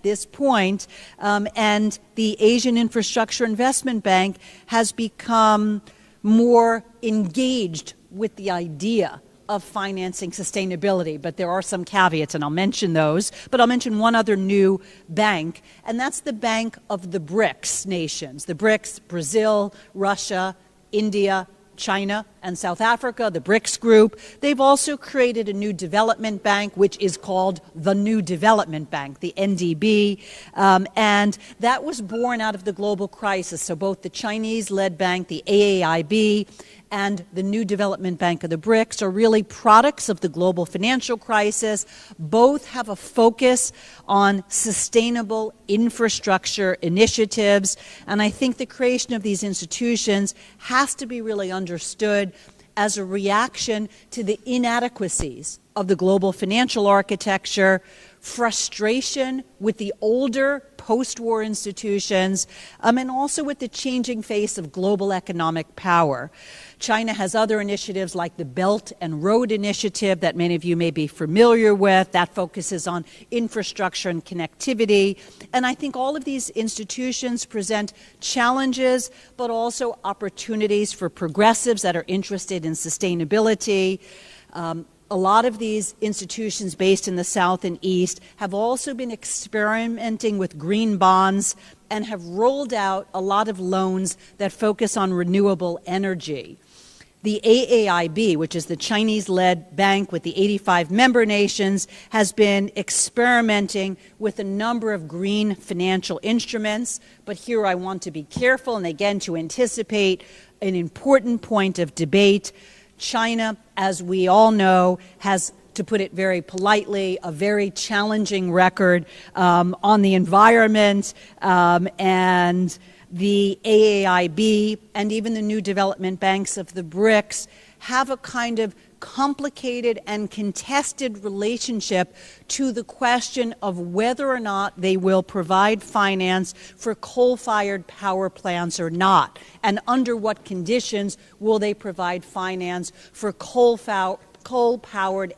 at this point, and the Asian Infrastructure Investment Bank has become more engaged with the idea of financing sustainability. But there are some caveats, and I'll mention those. But I'll mention one other new bank, and that's the Bank of the BRICS nations. The BRICS: Brazil, Russia, India, China, and South Africa, the BRICS group. They've also created a new development bank, which is called the New Development Bank, the NDB, and that was born out of the global crisis. So both the Chinese-led bank, the AAIB, and the New Development Bank of the BRICS are really products of the global financial crisis. Both have a focus on sustainable infrastructure initiatives, and I think the creation of these institutions has to be really understood as a reaction to the inadequacies of the global financial architecture, frustration with the older post-war institutions, and also with the changing face of global economic power. China has other initiatives like the Belt and Road Initiative that many of you may be familiar with. That focuses on infrastructure and connectivity. And I think all of these institutions present challenges, but also opportunities for progressives that are interested in sustainability. A lot of these institutions based in the South and East have also been experimenting with green bonds and have rolled out a lot of loans that focus on renewable energy. The AAIB, which is the Chinese-led bank with the 85 member nations, has been experimenting with a number of green financial instruments. But here I want to be careful, and again to anticipate an important point of debate. China, as we all know, has, to put it very politely, a very challenging record on the environment, and the AAIB and even the new development banks of the BRICS have a kind of complicated and contested relationship to the question of whether or not they will provide finance for coal-fired power plants or not, and under what conditions will they provide finance for coal-powered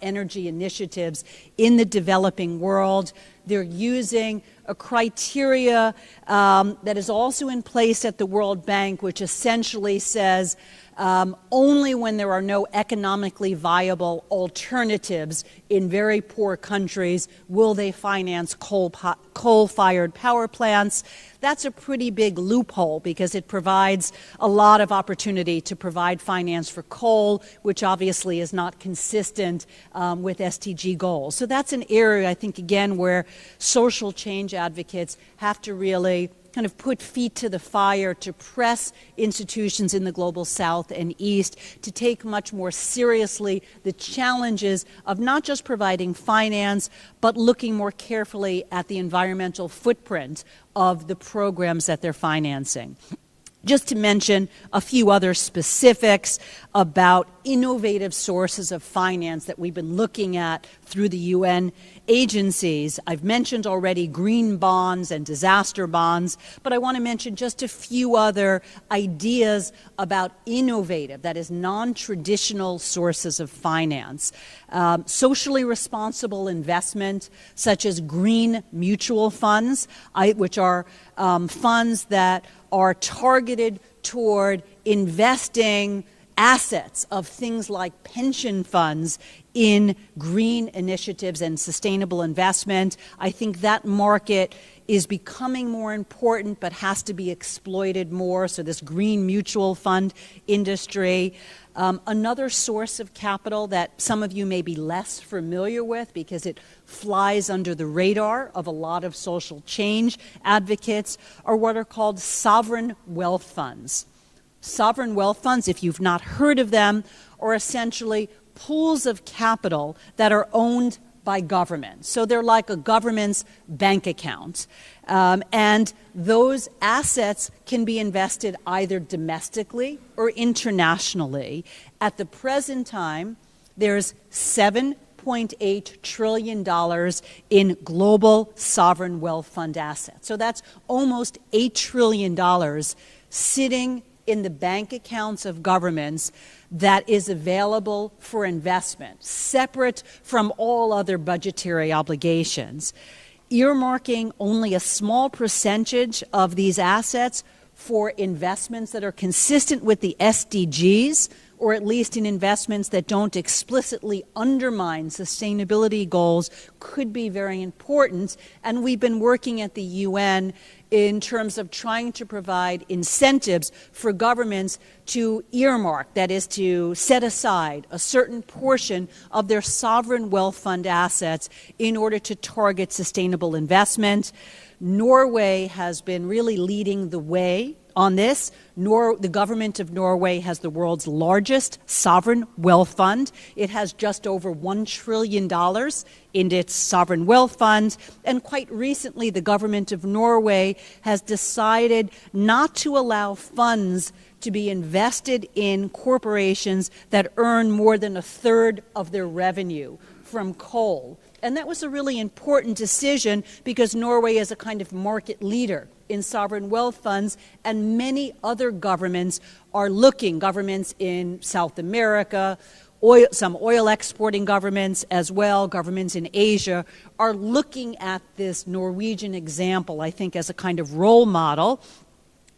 energy initiatives in the developing world. They're using a criteria that is also in place at the World Bank, which essentially says only when there are no economically viable alternatives in very poor countries will they finance coal-fired power plants. That's a pretty big loophole because it provides a lot of opportunity to provide finance for coal, which obviously is not consistent with SDG goals. So that's an area, I think, again, where social change advocates have to really kind of put feet to the fire to press institutions in the global South and East to take much more seriously the challenges of not just providing finance, but looking more carefully at the environmental footprint of the programs that they're financing. Just to mention a few other specifics about innovative sources of finance that we've been looking at through the UN agencies. I've mentioned already green bonds and disaster bonds, but I want to mention just a few other ideas about innovative, that is non-traditional sources of finance. Socially responsible investment, such as green mutual funds, which are funds that are targeted toward investing assets of things like pension funds in green initiatives and sustainable investment. I think that market is becoming more important but has to be exploited more, so this green mutual fund industry. Another source of capital that some of you may be less familiar with because it flies under the radar of a lot of social change advocates are what are called sovereign wealth funds. Sovereign wealth funds, if you've not heard of them, are essentially pools of capital that are owned by governments. So they're like a government's bank account. And those assets can be invested either domestically or internationally. At the present time, there's $7.8 trillion in global sovereign wealth fund assets. So that's almost $8 trillion sitting in the bank accounts of governments that is available for investment, separate from all other budgetary obligations. earmarking only a small percentage of these assets for investments that are consistent with the SDGs, or at least in investments that don't explicitly undermine sustainability goals, could be very important. And we've been working at the UN in terms of trying to provide incentives for governments to earmark, that is, to set aside a certain portion of their sovereign wealth fund assets in order to target sustainable investment. Norway has been really leading the way on this. The government of Norway has the world's largest sovereign wealth fund. It has just over $1 trillion in its sovereign wealth fund. And quite recently, the government of Norway has decided not to allow funds to be invested in corporations that earn more than a third of their revenue from coal. And that was a really important decision because Norway is a kind of market leader in sovereign wealth funds, and many other governments are looking, governments in South America, some oil exporting governments as well, governments in Asia, are looking at this Norwegian example, I think, as a kind of role model.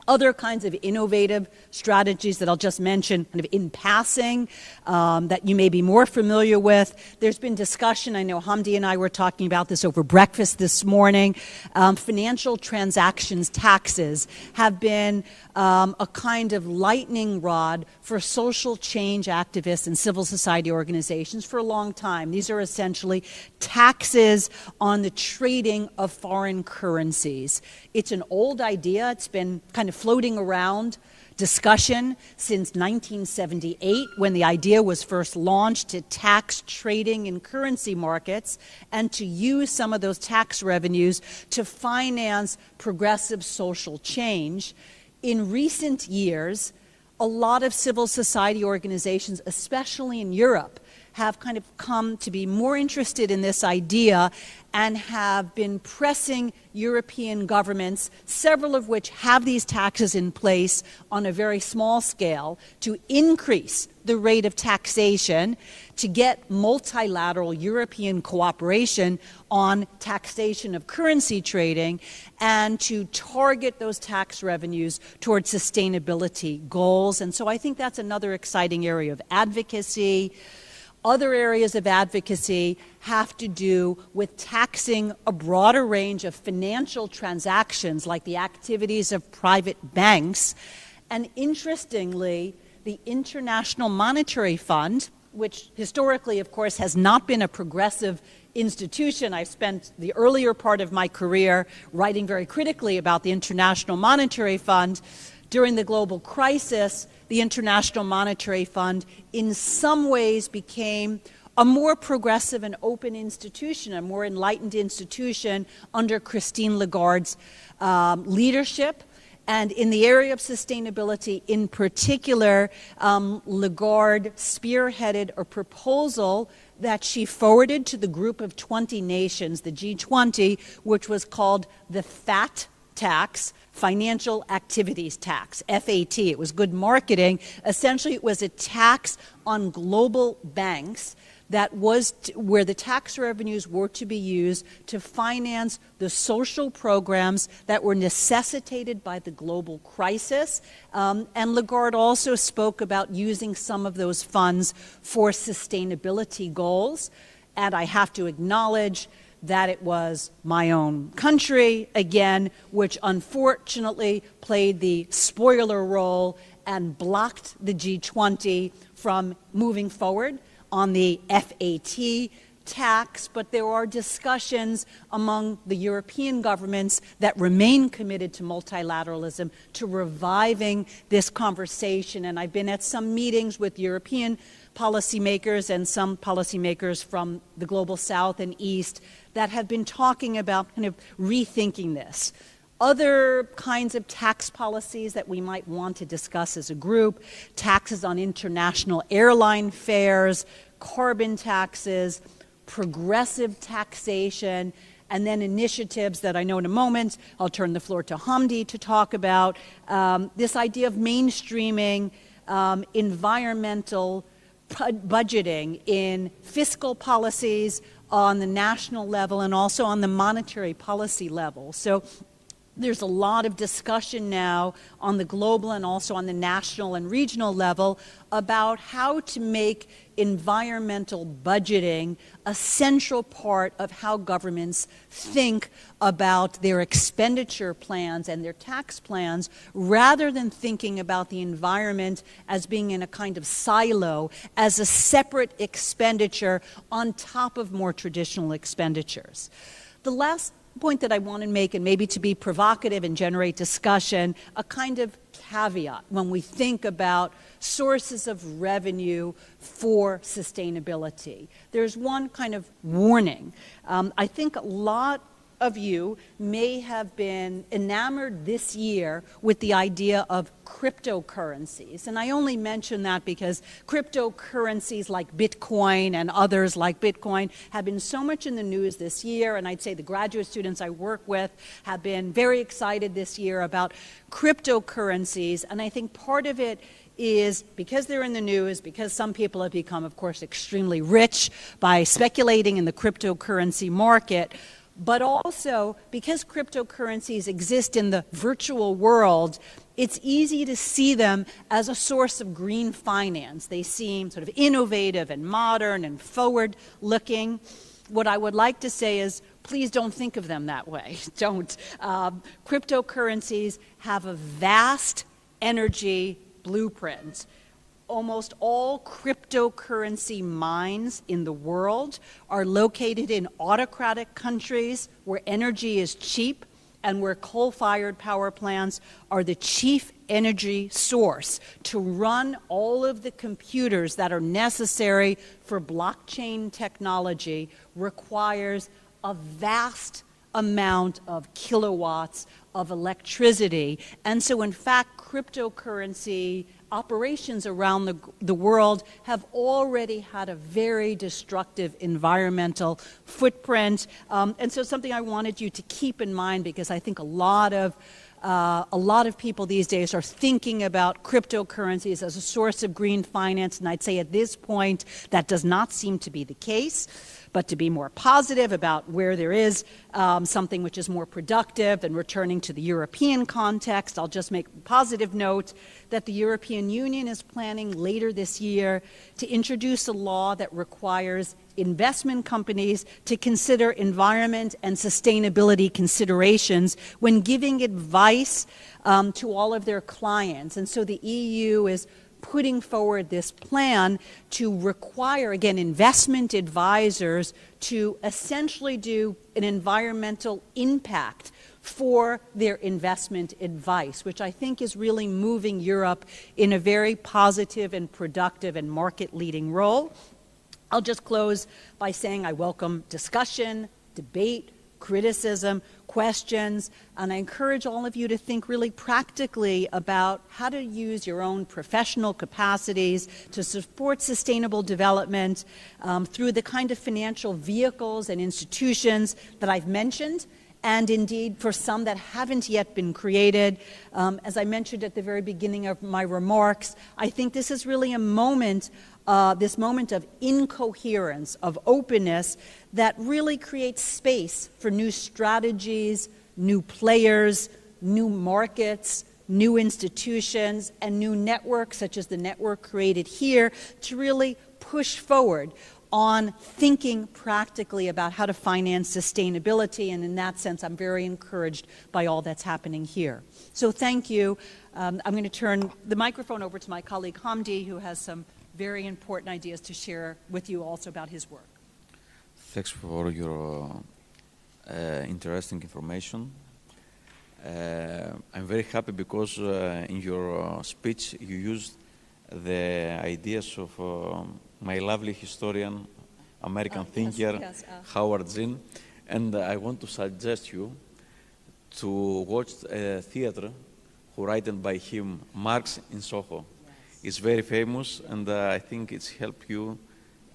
Other kinds of innovative strategies that I'll just mention kind of in passing that you may be more familiar with. There's been discussion, I know Hamdi and I were talking about this over breakfast this morning. Financial transactions taxes have been a kind of lightning rod for social change activists and civil society organizations for a long time. These are essentially taxes on the trading of foreign currencies. It's an old idea. It's been kind of floating around discussion since 1978, when the idea was first launched to tax trading in currency markets and to use some of those tax revenues to finance progressive social change. In recent years, a lot of civil society organizations, especially in Europe, have kind of come to be more interested in this idea and have been pressing European governments, several of which have these taxes in place on a very small scale, to increase the rate of taxation, to get multilateral European cooperation on taxation of currency trading, and to target those tax revenues towards sustainability goals. And so I think that's another exciting area of advocacy. Other areas of advocacy have to do with taxing a broader range of financial transactions, like the activities of private banks. And interestingly, the International Monetary Fund, which historically, of course, has not been a progressive institution. I spent the earlier part of my career writing very critically about the International Monetary Fund. During the global crisis, the International Monetary Fund in some ways became a more progressive and open institution, a more enlightened institution under Christine Lagarde's leadership. And in the area of sustainability in particular, Lagarde spearheaded a proposal that she forwarded to the group of 20 nations, the G20, which was called the FAT tax, Financial Activities Tax, FAT. It was good marketing. Essentially, it was a tax on global banks that was where the tax revenues were to be used to finance the social programs that were necessitated by the global crisis. And Lagarde also spoke about using some of those funds for sustainability goals. And I have to acknowledge that it was my own country, again, which unfortunately played the spoiler role and blocked the G20 from moving forward on the FAT tax. But there are discussions among the European governments that remain committed to multilateralism, to reviving this conversation. And I've been at some meetings with European policymakers and some policymakers from the global south and east that have been talking about kind of rethinking this. Other kinds of tax policies that we might want to discuss as a group: taxes on international airline fares, carbon taxes, progressive taxation, and then initiatives that I know in a moment I'll turn the floor to Hamdi to talk about. This idea of mainstreaming environmental budgeting in fiscal policies on the national level and also on the monetary policy level. So there's a lot of discussion now on the global and also on the national and regional level about how to make environmental budgeting a central part of how governments think about their expenditure plans and their tax plans, rather than thinking about the environment as being in a kind of silo, as a separate expenditure on top of more traditional expenditures. The last point that I want to make, and maybe to be provocative and generate discussion, a kind of caveat when we think about sources of revenue for sustainability. There's one kind of warning. I think a lot of you may have been enamored this year with the idea of cryptocurrencies. And I only mention that because cryptocurrencies like Bitcoin and others like Bitcoin have been so much in the news this year. And I'd say the graduate students I work with have been very excited this year about cryptocurrencies. And I think part of it is because they're in the news, because some people have become, of course, extremely rich by speculating in the cryptocurrency market, but also because cryptocurrencies exist in the virtual world, it's easy to see them as a source of green finance. They seem sort of innovative and modern and forward-looking. What I would like to say is, please don't think of them that way. Don't. Cryptocurrencies have a vast energy blueprint. Almost all cryptocurrency mines in the world are located in autocratic countries where energy is cheap and where coal-fired power plants are the chief energy source to run all of the computers that are necessary for blockchain technology requires a vast amount of kilowatts of electricity. And so, in fact, cryptocurrency operations around the world have already had a very destructive environmental footprint. And so something I wanted you to keep in mind, because I think a lot of people these days are thinking about cryptocurrencies as a source of green finance, and I'd say at this point that does not seem to be the case. But to be more positive about where there is something which is more productive and returning to the European context, I'll just make a positive note that the European Union is planning later this year to introduce a law that requires investment companies to consider environment and sustainability considerations when giving advice to all of their clients. And so the EU is putting forward this plan to require, again, investment advisors to essentially do an environmental impact for their investment advice, which I think is really moving Europe in a very positive and productive and market-leading role. I'll just close by saying I welcome discussion, debate, criticism, questions, and I encourage all of you to think really practically about how to use your own professional capacities to support sustainable development through the kind of financial vehicles and institutions that I've mentioned, and indeed for some that haven't yet been created. As I mentioned at the very beginning of my remarks, I think this is really a moment this moment of incoherence, of openness, that really creates space for new strategies, new players, new markets, new institutions, and new networks, such as the network created here, to really push forward on thinking practically about how to finance sustainability. And in that sense, I'm very encouraged by all that's happening here. So thank you. I'm going to turn the microphone over to my colleague Hamdi, who has some very important ideas to share with you also about his work. Thanks for your interesting information. I'm very happy because in your speech you used the ideas of my lovely historian, American thinker, yes. Howard Zinn, and I want to suggest you to watch a theater written by him, Marx in Soho. It's very famous, and I think it's helped you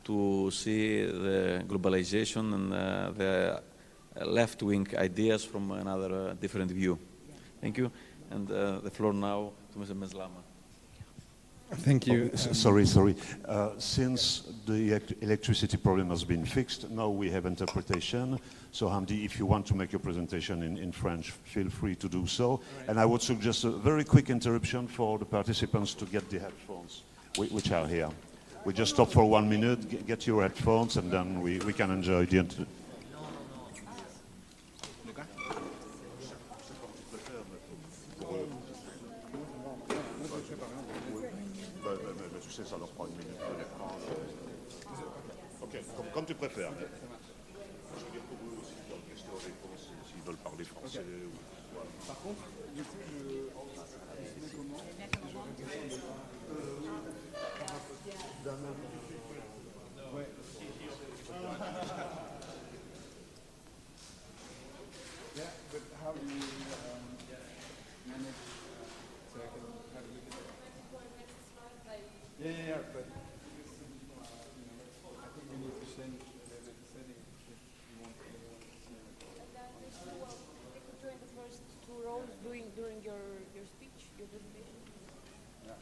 to see the globalization and the left-wing ideas from another different view. Thank you. And the floor now to Mr. Meslama. Thank you. Sorry. Since the electricity problem has been fixed, now we have interpretation. So Hamdi, if you want to make your presentation in French, feel free to do so. Right. And I would suggest a very quick interruption for the participants to get the headphones, which are here. We just stop for 1 minute, get your headphones, and then we can enjoy the interview. Ça leur prend 1 minute de les prendre. Ok, comme tu préfères. Je veux dire pour eux aussi, dans les questions-réponses, s'ils veulent parler français. Okay. Ou, voilà. Par contre, du coup, je comment ouais. Yeah, but how do you manage so I can have a look at it? Yeah, but I think we need to change the setting if we want to see it. And then you could join the first 2 rows during your speech, your presentation. Yeah.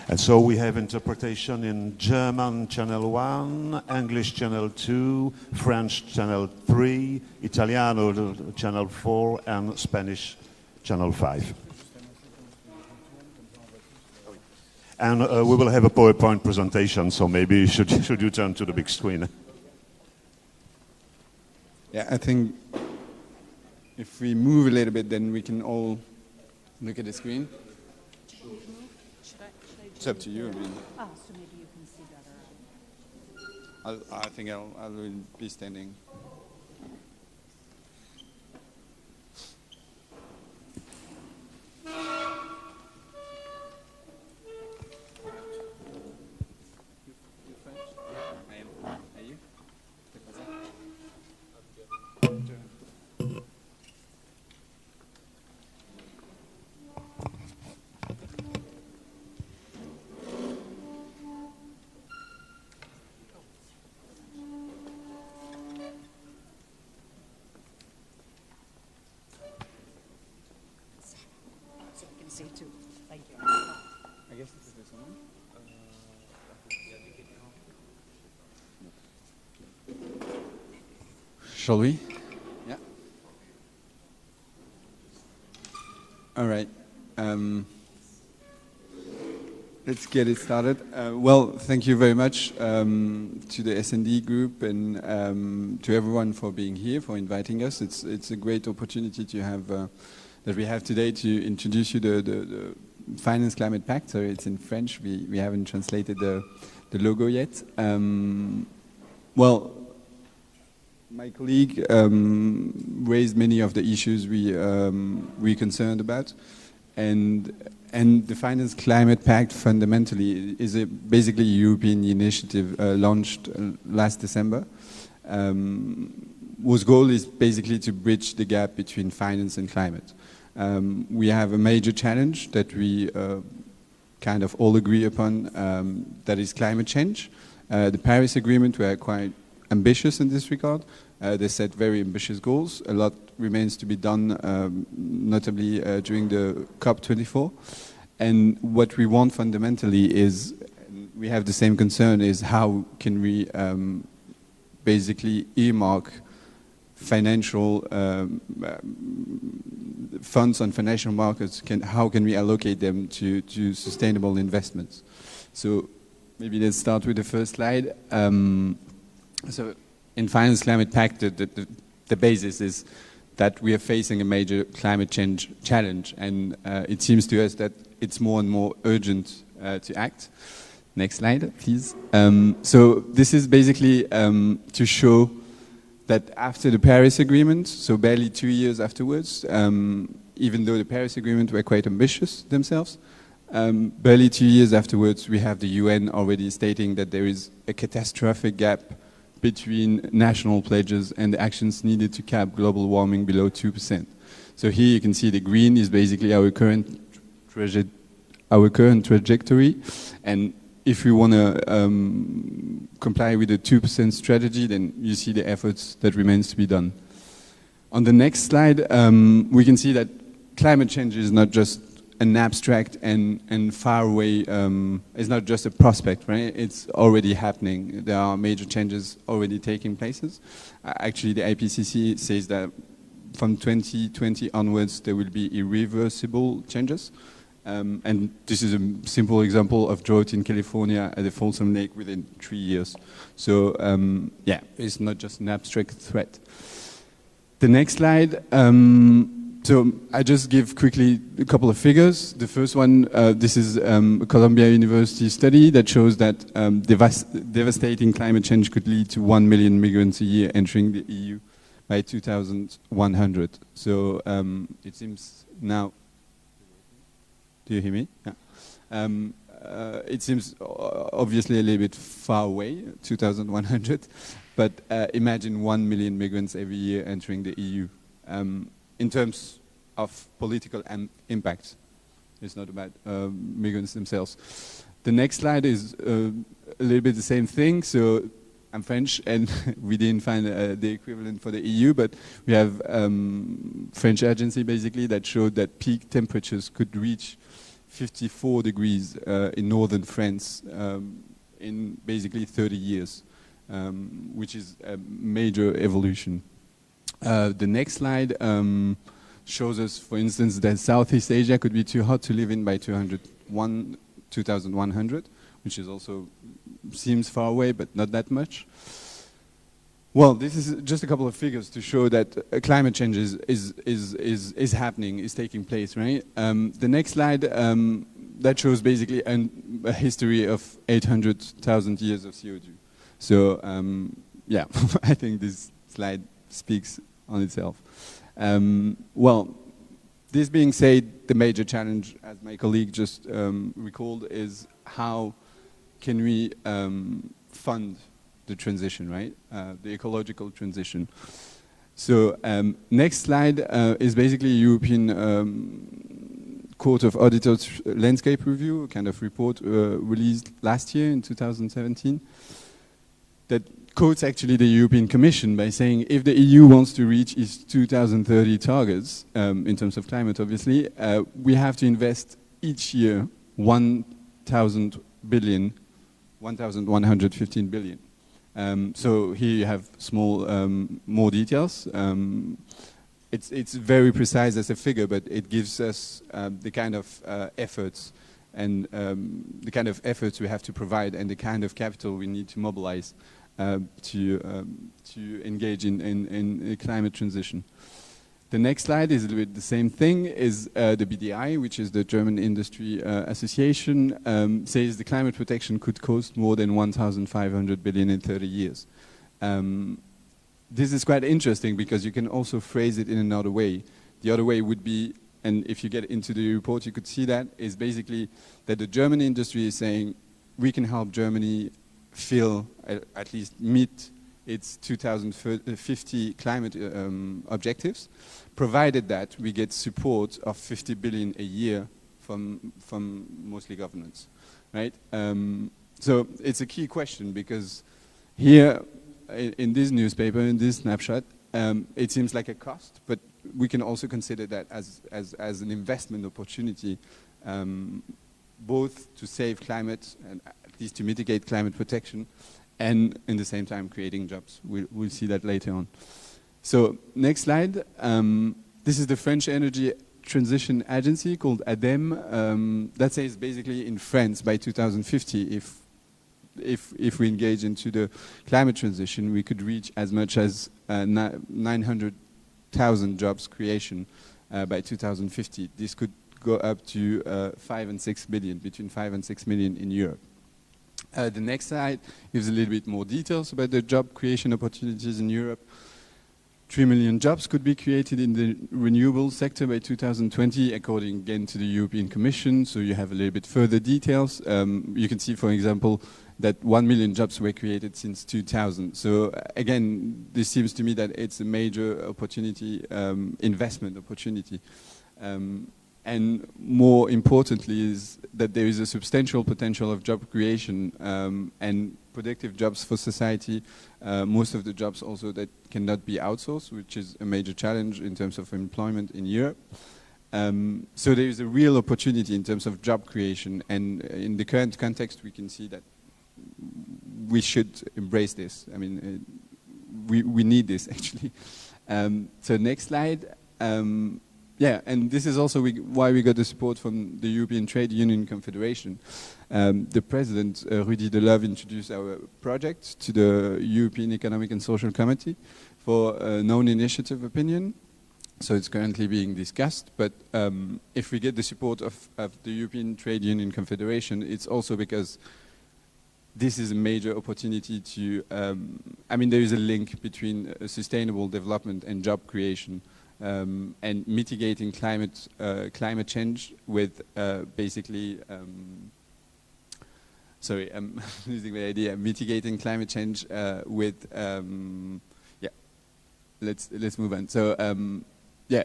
And so we have interpretation in German channel 1, English channel 2, French channel 3, Italiano channel 4, and Spanish channel 5. And we will have a PowerPoint presentation, so maybe should you turn to the big screen? Yeah, I think if we move a little bit, then we can all look at the screen. It's up to you. I mean, so maybe you can see better. I think I'll be standing. See too. Thank you. I guess this is this one. Shall we? Yeah. All right. Let's get it started. Well, thank you very much to the S&D group and to everyone for being here, for inviting us. It's a great opportunity to have that we have today to introduce you the Finance Climate Pact. So it's in French. We haven't translated the logo yet. Well, my colleague raised many of the issues we're concerned about, and the Finance Climate Pact fundamentally is basically a European initiative launched last December, whose goal is basically to bridge the gap between finance and climate. We have a major challenge that we kind of all agree upon, that is climate change. The Paris Agreement were quite ambitious in this regard. They set very ambitious goals. A lot remains to be done, notably during the COP24. And what we want fundamentally is, we have the same concern, is how can we basically earmark financial funds on financial markets, how can we allocate them to sustainable investments? So maybe let's start with the first slide. So in Finance Climate Pact, the basis is that we are facing a major climate change challenge, and it seems to us that it's more and more urgent to act. Next slide, please. So this is basically to show that after the Paris Agreement, so barely 2 years afterwards, even though the Paris Agreement were quite ambitious themselves, barely 2 years afterwards, we have the UN already stating that there is a catastrophic gap between national pledges and the actions needed to cap global warming below 2%. So here you can see the green is basically our current trajectory, and if we want to comply with the 2% strategy, then you see the efforts that remains to be done. On the next slide, we can see that climate change is not just an abstract and far away, it's not just a prospect, right? It's already happening. There are major changes already taking places. Actually, the IPCC says that from 2020 onwards, there will be irreversible changes. And this is a simple example of drought in California at the Folsom Lake within 3 years. So, yeah, it's not just an abstract threat. The next slide. So I just give quickly a couple of figures. The first one, this is a Columbia University study that shows that devastating climate change could lead to 1 million migrants a year entering the EU by 2100. So it seems now, do you hear me? Yeah. It seems obviously a little bit far away, 2100, but imagine 1 million migrants every year entering the EU. In terms of political impact, it's not about migrants themselves. The next slide is a little bit the same thing. So I'm French, and we didn't find the equivalent for the EU, but we have French agency basically that showed that peak temperatures could reach 54 degrees in northern France in basically 30 years, which is a major evolution. The next slide shows us, for instance, that Southeast Asia could be too hot to live in by 2100, which is also seems far away, but not that much. Well, this is just a couple of figures to show that climate change is happening, is taking place, right? The next slide, that shows basically a history of 800,000 years of CO2. So, yeah, I think this slide speaks on itself. Well, this being said, the major challenge, as my colleague just recalled, is how can we fund the transition, right? The ecological transition. So next slide is basically a European Court of Auditors landscape review, a kind of report released last year in 2017 that quotes actually the European Commission by saying if the EU wants to reach its 2030 targets, in terms of climate obviously, we have to invest each year 1,115 billion. So here you have small, more details. It's very precise as a figure, but it gives us the kind of efforts and the kind of efforts we have to provide and the kind of capital we need to mobilize to engage in a climate transition. The next slide is a little bit the same thing, is the BDI, which is the German Industry Association, says the climate protection could cost more than 1,500 billion in 30 years. This is quite interesting because you can also phrase it in another way. The other way would be, and if you get into the report you could see that, is basically that the German industry is saying we can help Germany at least meet its 2050 climate objectives, provided that we get support of 50 billion a year from mostly governments, right? So it's a key question because here in this newspaper, in this snapshot, it seems like a cost, but we can also consider that as an investment opportunity, both to save climate and at least to mitigate climate protection, and in the same time creating jobs. We'll see that later on. So next slide. This is the French Energy Transition Agency called ADEME. That says basically in France by 2050, if we engage into the climate transition, we could reach as much as 900,000 jobs creation by 2050. This could go up to 5 and 6 billion, between 5 and 6 million in Europe. The next slide gives a little bit more details about the job creation opportunities in Europe. 3 million jobs could be created in the renewable sector by 2020, according again to the European Commission. So you have a little bit further details. You can see, for example, that 1 million jobs were created since 2000. So again, this seems to me that it's a major opportunity, investment opportunity. And more importantly is that there is a substantial potential of job creation and productive jobs for society. Most of the jobs also that cannot be outsourced, which is a major challenge in terms of employment in Europe. So there is a real opportunity in terms of job creation, and in the current context, we can see that we should embrace this. I mean, we need this actually. So next slide. Yeah, and this is also why we got the support from the European Trade Union Confederation. The president, Rudy Deleuve, introduced our project to the European Economic and Social Committee for a non-initiative opinion. So it's currently being discussed, but if we get the support of the European Trade Union Confederation, it's also because this is a major opportunity to, I mean, there is a link between sustainable development and job creation, and mitigating climate change with basically, sorry, I'm losing the idea, mitigating climate change with, yeah, let's move on. So, yeah,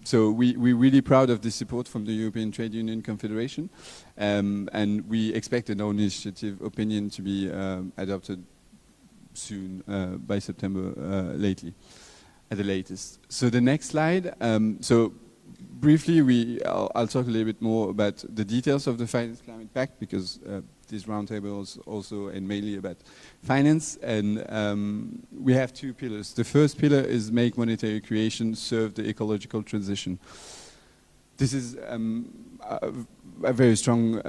so we're really proud of the support from the European Trade Union Confederation, and we expect a non-initiative opinion to be adopted soon, by September lately, at the latest. So the next slide, so briefly I'll talk a little bit more about the details of the Finance Climate Pact, because this roundtable is also and mainly about finance, and we have two pillars. The first pillar is make monetary creation serve the ecological transition. This is a very strong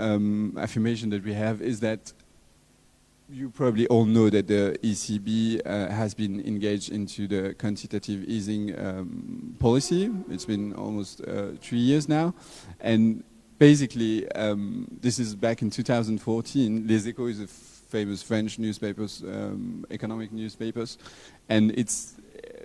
affirmation that we have, is that you probably all know that the ECB has been engaged into the quantitative easing policy. It's been almost 3 years now, and basically, this is back in 2014. Les Echos is a famous French newspapers, economic newspapers, and it's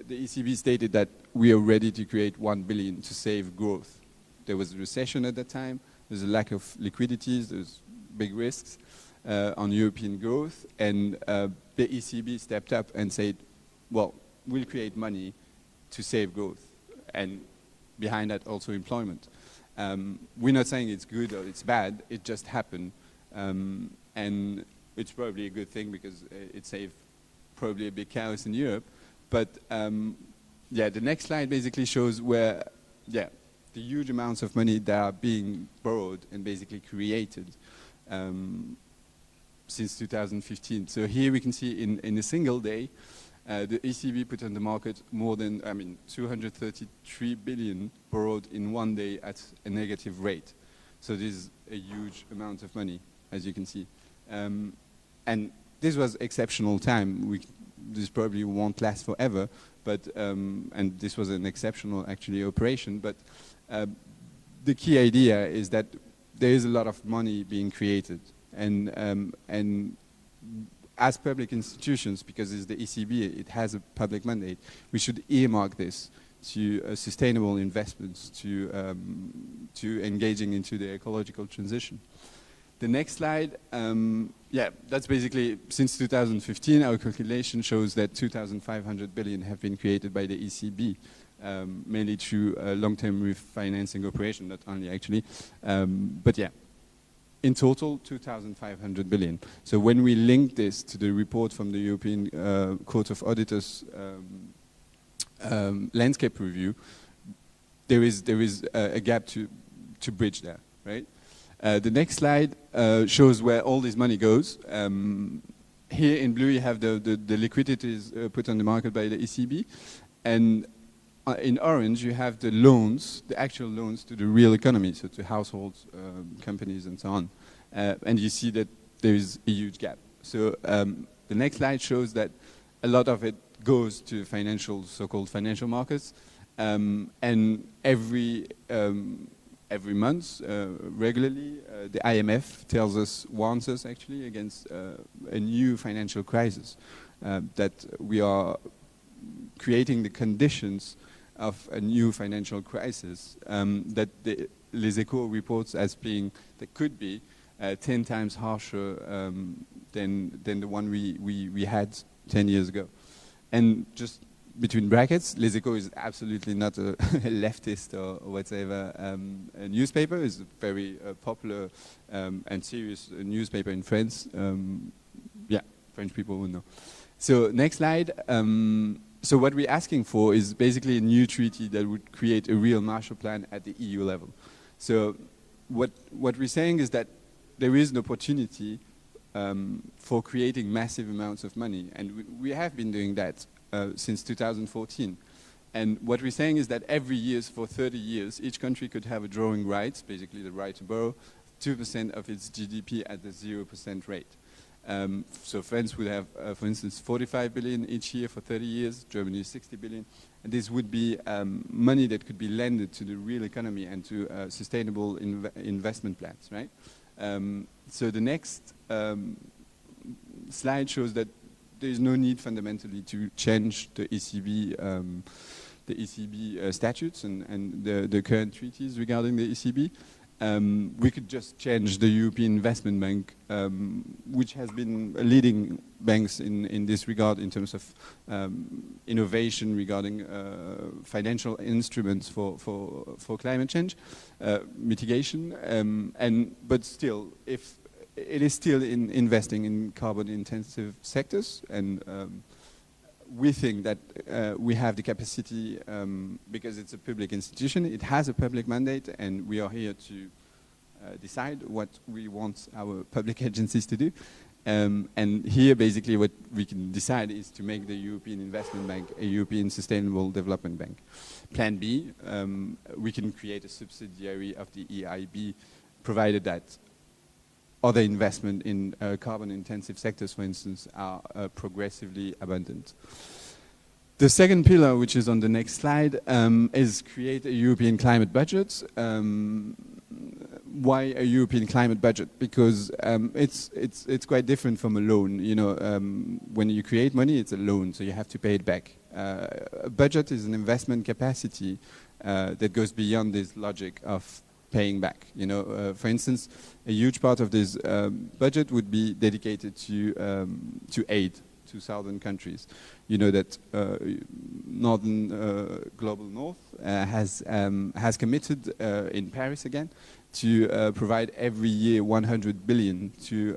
the ECB stated that we are ready to create 1 billion to save growth. There was a recession at that time. There's a lack of liquidities. There's big risks on European growth, and the ECB stepped up and said, "Well, we'll create money to save growth, and behind that also employment." We're not saying it's good or it's bad, it just happened. And it's probably a good thing because it saved probably a big chaos in Europe. But yeah, the next slide basically shows where, yeah, the huge amounts of money that are being borrowed and basically created since 2015. So here we can see in a single day, the ECB put on the market more than, 233 billion borrowed in one day at a negative rate. So this is a huge amount of money, as you can see. And this was exceptional time. This probably won't last forever, but, and this was an exceptional, actually, operation. But the key idea is that there is a lot of money being created. And as public institutions, because it's the ECB, it has a public mandate, we should earmark this to sustainable investments, to engaging into the ecological transition. The next slide, yeah, that's basically, since 2015, our calculation shows that 2,500 billion have been created by the ECB, mainly through long-term refinancing operation, not only actually, but yeah. In total, 2,500 billion. So when we link this to the report from the European Court of Auditors landscape review, there is a gap to bridge that, right? The next slide shows where all this money goes. Here in blue you have the liquidities put on the market by the ECB, and in orange you have the loans, the actual loans to the real economy, so to households, companies and so on. And you see that there is a huge gap. So the next slide shows that a lot of it goes to financial, so-called financial markets, and every month, regularly, the IMF warns us actually against a new financial crisis, that we are creating the conditions of a new financial crisis, that the Les Echos reports as being, that could be 10 times harsher than the one we had 10 years ago. And just between brackets, Les Echos is absolutely not a leftist or whatever a newspaper. It's a very popular and serious newspaper in France. Yeah, French people will know. So next slide. So what we're asking for is basically a new treaty that would create a real Marshall Plan at the EU level. So what we're saying is that there is an opportunity for creating massive amounts of money, and we have been doing that since 2014. And what we're saying is that every year for 30 years, each country could have a drawing right, basically the right to borrow, 2% of its GDP at the 0% rate. So France would have, for instance, 45 billion each year for 30 years, Germany 60 billion. And this would be money that could be lended to the real economy and to sustainable investment plans, right? So the next slide shows that there is no need fundamentally to change the ECB statutes and the current treaties regarding the ECB. We could just change the European Investment Bank, which has been leading banks in this regard in terms of innovation regarding financial instruments for climate change, mitigation, but still, if it is still investing in carbon-intensive sectors, and we think that we have the capacity, because it's a public institution, it has a public mandate, and we are here to decide what we want our public agencies to do. And here, basically, what we can decide is to make the European Investment Bank a European Sustainable Development Bank. Plan B, we can create a subsidiary of the EIB, provided that other investment in carbon-intensive sectors, for instance, are progressively abundant. The second pillar, which is on the next slide, is create a European climate budget. Why a European climate budget? Because it's quite different from a loan. You know, when you create money, it's a loan, so you have to pay it back. A budget is an investment capacity that goes beyond this logic of paying back. You know, for instance, a huge part of this budget would be dedicated to aid to southern countries. You know that Northern Global North has committed in Paris again to provide every year 100 billion to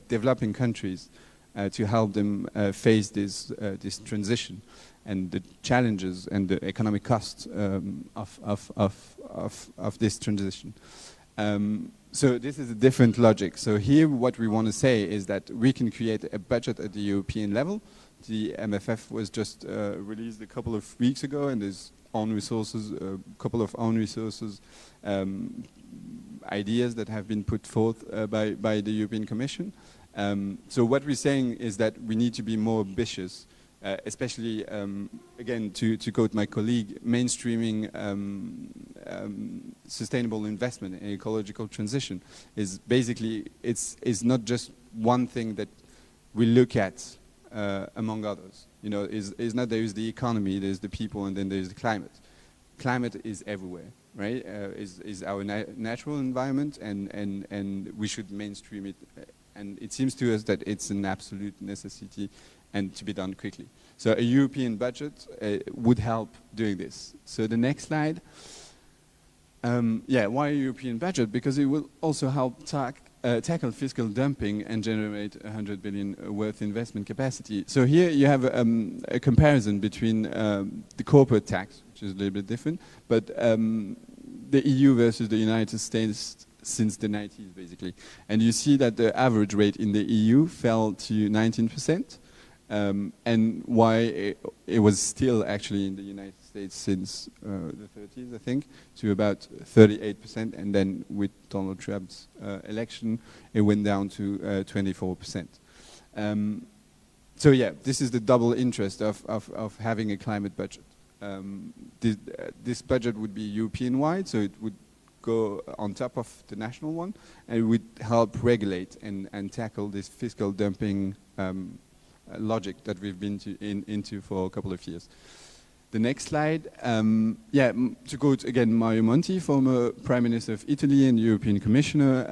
developing countries to help them face this transition and the challenges and the economic costs of this transition. So this is a different logic. So here what we want to say is that we can create a budget at the European level. The MFF was just released a couple of weeks ago, and there's own resources, a couple of own resources ideas that have been put forth by the European Commission. So what we're saying is that we need to be more ambitious, especially, again, to quote my colleague, mainstreaming sustainable investment in ecological transition is basically, it's not just one thing that we look at among others. You know, is not there is the economy, there's the people, and then there's the climate. Climate is everywhere, right? Is our natural environment, and we should mainstream it. And it seems to us that it's an absolute necessity and to be done quickly. So a European budget would help doing this. So the next slide. Yeah, why a European budget? Because it will also help tackle fiscal dumping and generate 100 billion worth investment capacity. So here you have a comparison between the corporate tax, which is a little bit different, but the EU versus the United States since the 90s, basically. And you see that the average rate in the EU fell to 19%, and why it was still actually in the United States since the 30s, I think, to about 38%, and then with Donald Trump's election, it went down to 24%. So yeah, this is the double interest of having a climate budget. This budget would be European-wide, so it would go on top of the national one, and it would help regulate and tackle this fiscal dumping logic that we've been into for a couple of years. The next slide, yeah, to quote again Mario Monti, former Prime Minister of Italy and European Commissioner,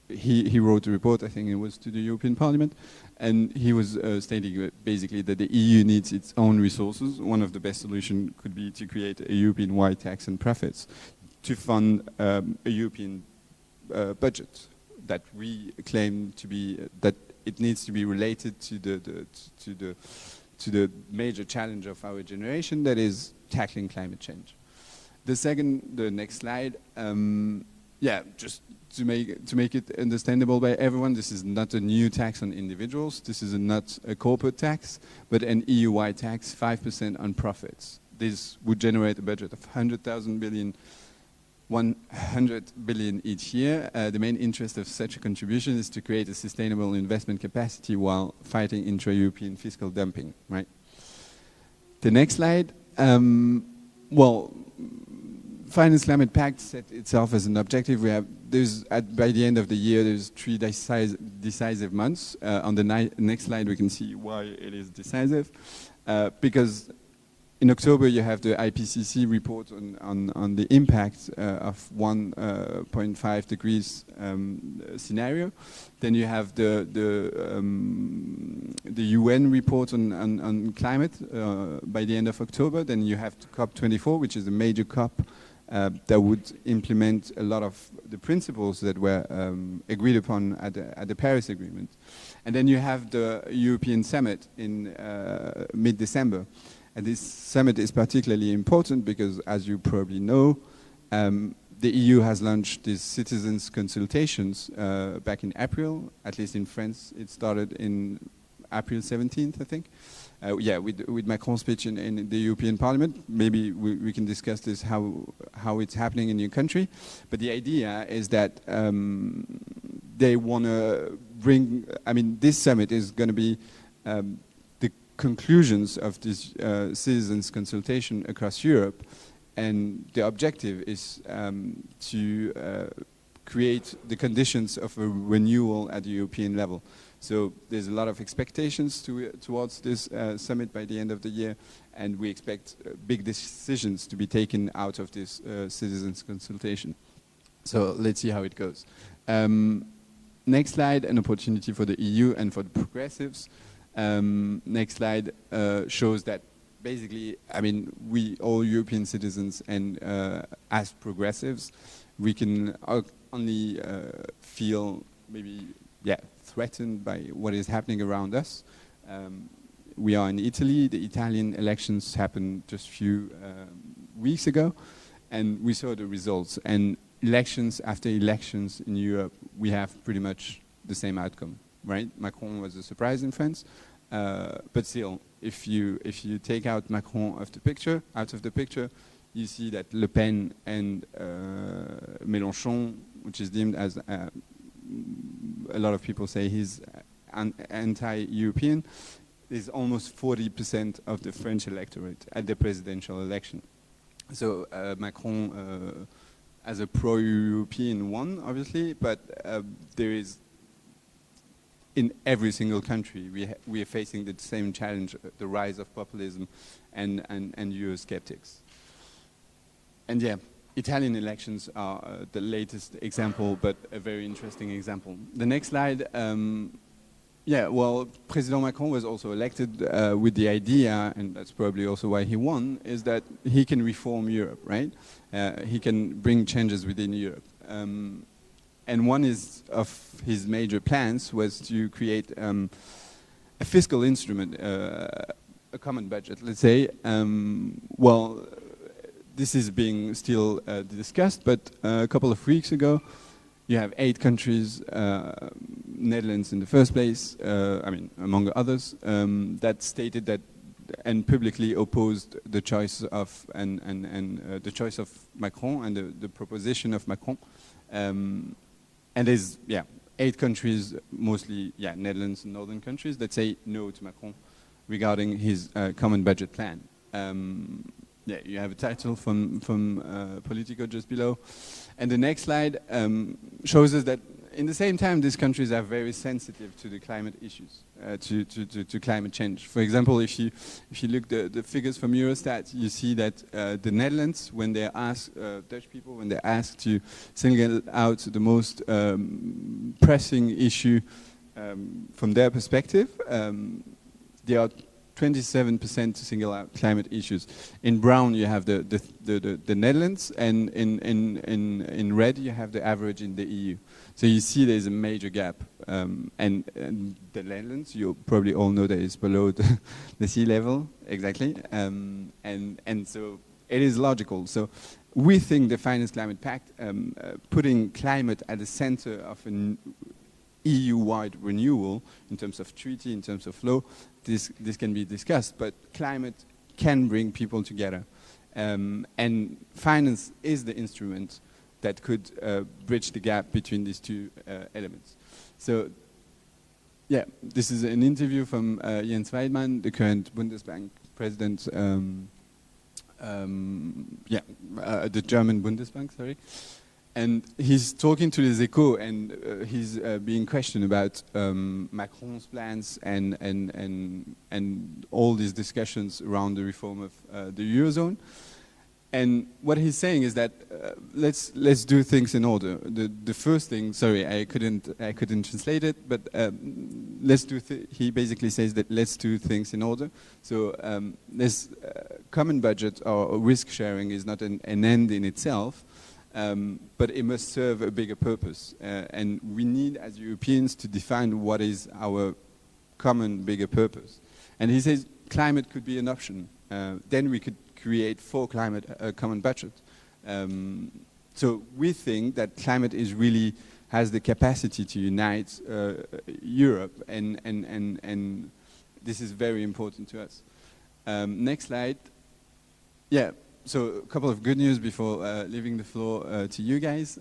he wrote a report, I think it was to the European Parliament, and he was stating basically that the EU needs its own resources. One of the best solutions could be to create a European-wide tax and profits to fund a European budget that we claim to be, that it needs to be related to to the major challenge of our generation, that is tackling climate change. The next slide, just to make it understandable by everyone, this is not a new tax on individuals. This is not a corporate tax, but an EU-wide tax, 5% on profits. This would generate a budget of 100 billion each year. The main interest of such a contribution is to create a sustainable investment capacity while fighting intra-European fiscal dumping, right? The next slide, Finance Climate Pact set itself as an objective. By the end of the year, there's 3 decisive months. On the next slide, we can see why it is decisive. Because in October, you have the IPCC report on the impact of 1.5 degrees scenario. Then you have the UN report on climate by the end of October. Then you have COP24, which is a major COP that would implement a lot of the principles that were agreed upon at the Paris Agreement. And then you have the European Summit in mid-December. And this summit is particularly important because, as you probably know, the EU has launched these citizens' consultations back in April. At least in France, it started in April 17th, I think. With Macron's speech in the European Parliament. Maybe we can discuss this, how it's happening in your country. But the idea is that they want to bring, this summit is going to be the conclusions of this citizens' consultation across Europe. And the objective is to create the conditions of a renewal at the European level. So there's a lot of expectations towards this summit by the end of the year, and we expect big decisions to be taken out of this citizens' consultation. So let's see how it goes. Next slide, an opportunity for the EU and for the progressives. Next slide shows that basically, we all European citizens and as progressives, we can only feel maybe, threatened by what is happening around us. We are in Italy. The Italian elections happened just a few weeks ago, and we saw the results. And elections after elections in Europe, we have pretty much the same outcome, right? Macron was a surprise in France, but still, if you take out Macron out of the picture, you see that Le Pen and Mélenchon, which is deemed as a lot of people say he's anti-European, is almost 40% of the French electorate at the presidential election. So Macron as a pro-European one, obviously, but there is, in every single country, we are facing the same challenge, the rise of populism and Eurosceptics. And Italian elections are the latest example, but a very interesting example. The next slide, President Macron was also elected with the idea, and that's probably also why he won, is that he can reform Europe, right? He can bring changes within Europe. And one of his major plans was to create a fiscal instrument, a common budget, let's say. This is being still discussed, but a couple of weeks ago, you have 8 countries, Netherlands in the first place, among others, that stated that and publicly opposed the choice of the choice of Macron and the proposition of Macron. And there's 8 countries, mostly Netherlands and northern countries, that say no to Macron regarding his common budget plan. You have a title from Politico just below. And the next slide shows us that in the same time, these countries are very sensitive to the climate issues, to climate change. For example, if you look at the figures from Eurostat, you see that the Netherlands, when they ask Dutch people, when they're asked to single out the most pressing issue from their perspective, they are 27% to single out climate issues. In brown, you have the Netherlands, and in red, you have the average in the EU. So you see there's a major gap. And the Netherlands, you probably all know that it's below the sea level, exactly. And so it is logical. So we think the Finance Climate Pact, putting climate at the center of an EU-wide renewal in terms of treaty, in terms of law, this can be discussed, but climate can bring people together. And finance is the instrument that could bridge the gap between these two elements. So, yeah, this is an interview from Jens Weidmann, the current Bundesbank president, the German Bundesbank, sorry. And he's talking to Les Echos, and he's being questioned about Macron's plans and all these discussions around the reform of the Eurozone. And what he's saying is that let's do things in order. The first thing, sorry, I couldn't translate it, but he basically says that let's do things in order. So this common budget or risk sharing is not an end in itself. But it must serve a bigger purpose. And we need, as Europeans, to define what is our common bigger purpose. And he says climate could be an option. Then we could create for climate a common budget. So we think that climate is really has the capacity to unite Europe, and this is very important to us. Next slide. Yeah. So a couple of good news before leaving the floor to you guys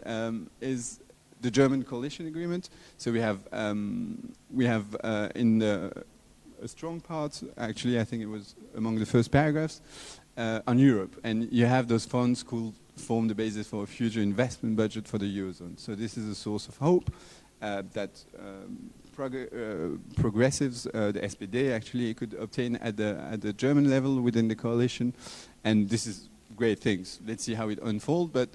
is the German coalition agreement. So we have in a strong part, actually I think it was among the first paragraphs, on Europe. And you have those funds could form the basis for a future investment budget for the Eurozone. So this is a source of hope that progressives, the SPD actually could obtain at the German level within the coalition. And this is great things. Let's see how it unfolds, but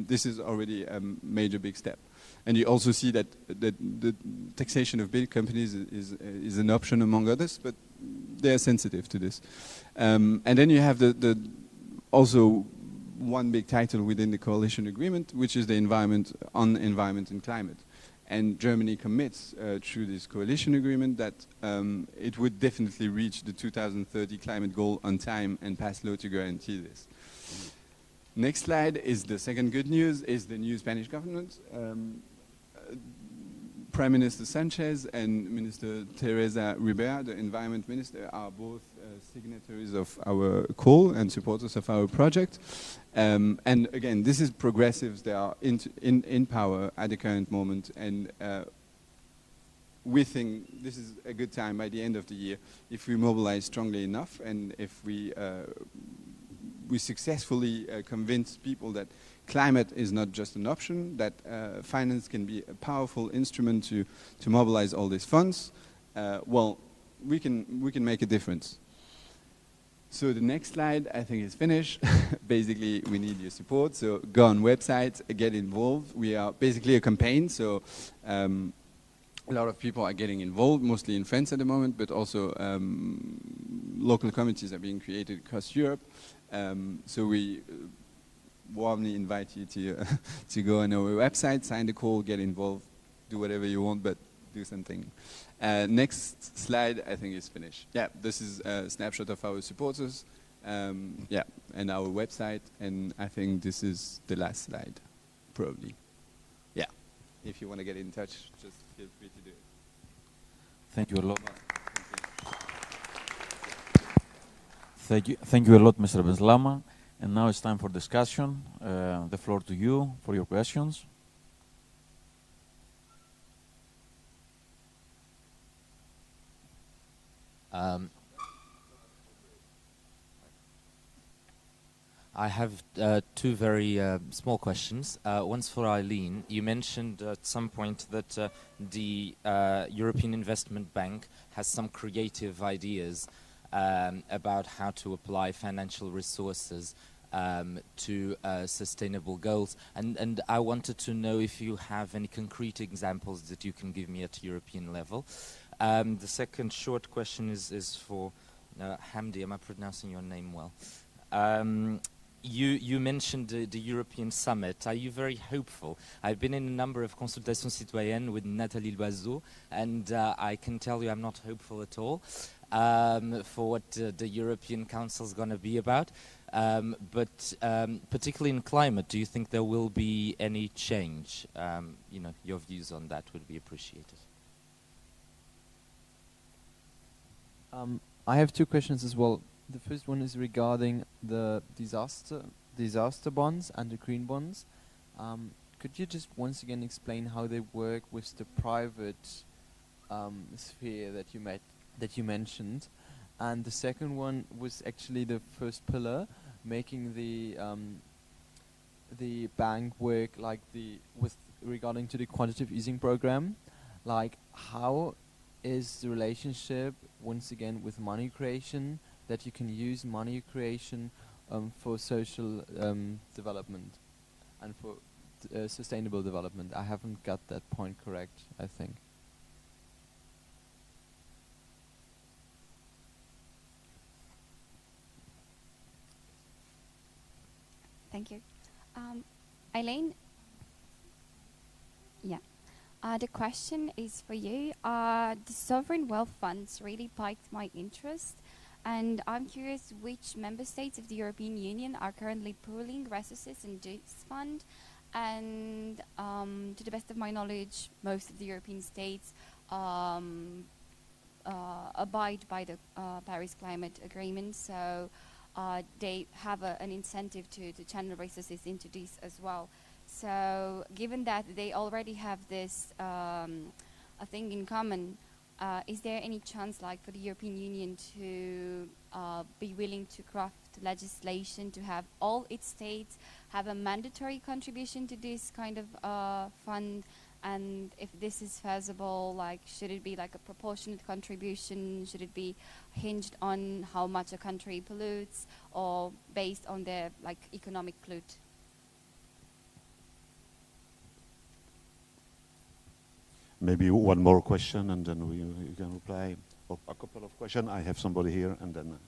this is already a major big step. And you also see that the taxation of big companies is an option among others, but they are sensitive to this. And then you have also one big title within the coalition agreement, which is the environment and climate. And Germany commits through this coalition agreement that it would definitely reach the 2030 climate goal on time and pass law to guarantee this. Next slide is the second good news, is the new Spanish government. Prime Minister Sanchez and Minister Teresa Ribera, the environment minister, are both signatories of our call and supporters of our project. And again, this is progressives. They are in power at the current moment, and we think this is a good time by the end of the year if we mobilize strongly enough, and if we successfully convince people that climate is not just an option, that finance can be a powerful instrument to mobilize all these funds. Well, we can make a difference. So the next slide, I think, is finished. Basically, we need your support. So go on website, get involved. We are basically a campaign. So a lot of people are getting involved, mostly in France at the moment, but also local committees are being created across Europe. So we warmly invite you to go on our website, sign the call, get involved, do whatever you want, but do something. Next slide, I think, is finished. Yeah, this is a snapshot of our supporters, yeah, and our website, and I think this is the last slide, probably. Yeah, if you want to get in touch, just feel free to do it. Thank you a lot. Thank you a lot, Mr. Benslama. And now it's time for discussion. The floor to you for your questions. I have two very small questions. One's for Eileen. You mentioned at some point that the European Investment Bank has some creative ideas about how to apply financial resources to sustainable goals. And I wanted to know if you have any concrete examples that you can give me at European level. The second short question is for Hamdi, am I pronouncing your name well? You mentioned the European summit. Are you very hopeful? I've been in a number of consultations citoyennes with Nathalie Loiseau, and I can tell you I'm not hopeful at all for what the European Council is going to be about. But particularly in climate, do you think there will be any change? Your views on that would be appreciated. I have two questions as well. The first one is regarding the disaster bonds and the green bonds. Could you just once again explain how they work with the private sphere that you mentioned? And the second one was actually the first pillar, making the bank work like with regarding to the quantitative easing program. Like, how is the relationship once again with money creation, that you can use money creation for social development and for sustainable development? I haven't got that point correct, I think. Thank you. Eileen? Yeah. The question is for you. The sovereign wealth funds really piqued my interest, and I'm curious which member states of the European Union are currently pooling resources in this fund. And to the best of my knowledge, most of the European states abide by the Paris Climate Agreement, so they have an incentive to channel resources into this as well. So given that they already have this a thing in common, is there any chance for the European Union to be willing to craft legislation to have all its states have a mandatory contribution to this kind of fund? And if this is feasible, should it be a proportionate contribution? Should it be hinged on how much a country pollutes, or based on their economic pollut? Maybe one more question, and then you can reply. Oh, a couple of questions. I have somebody here, and then.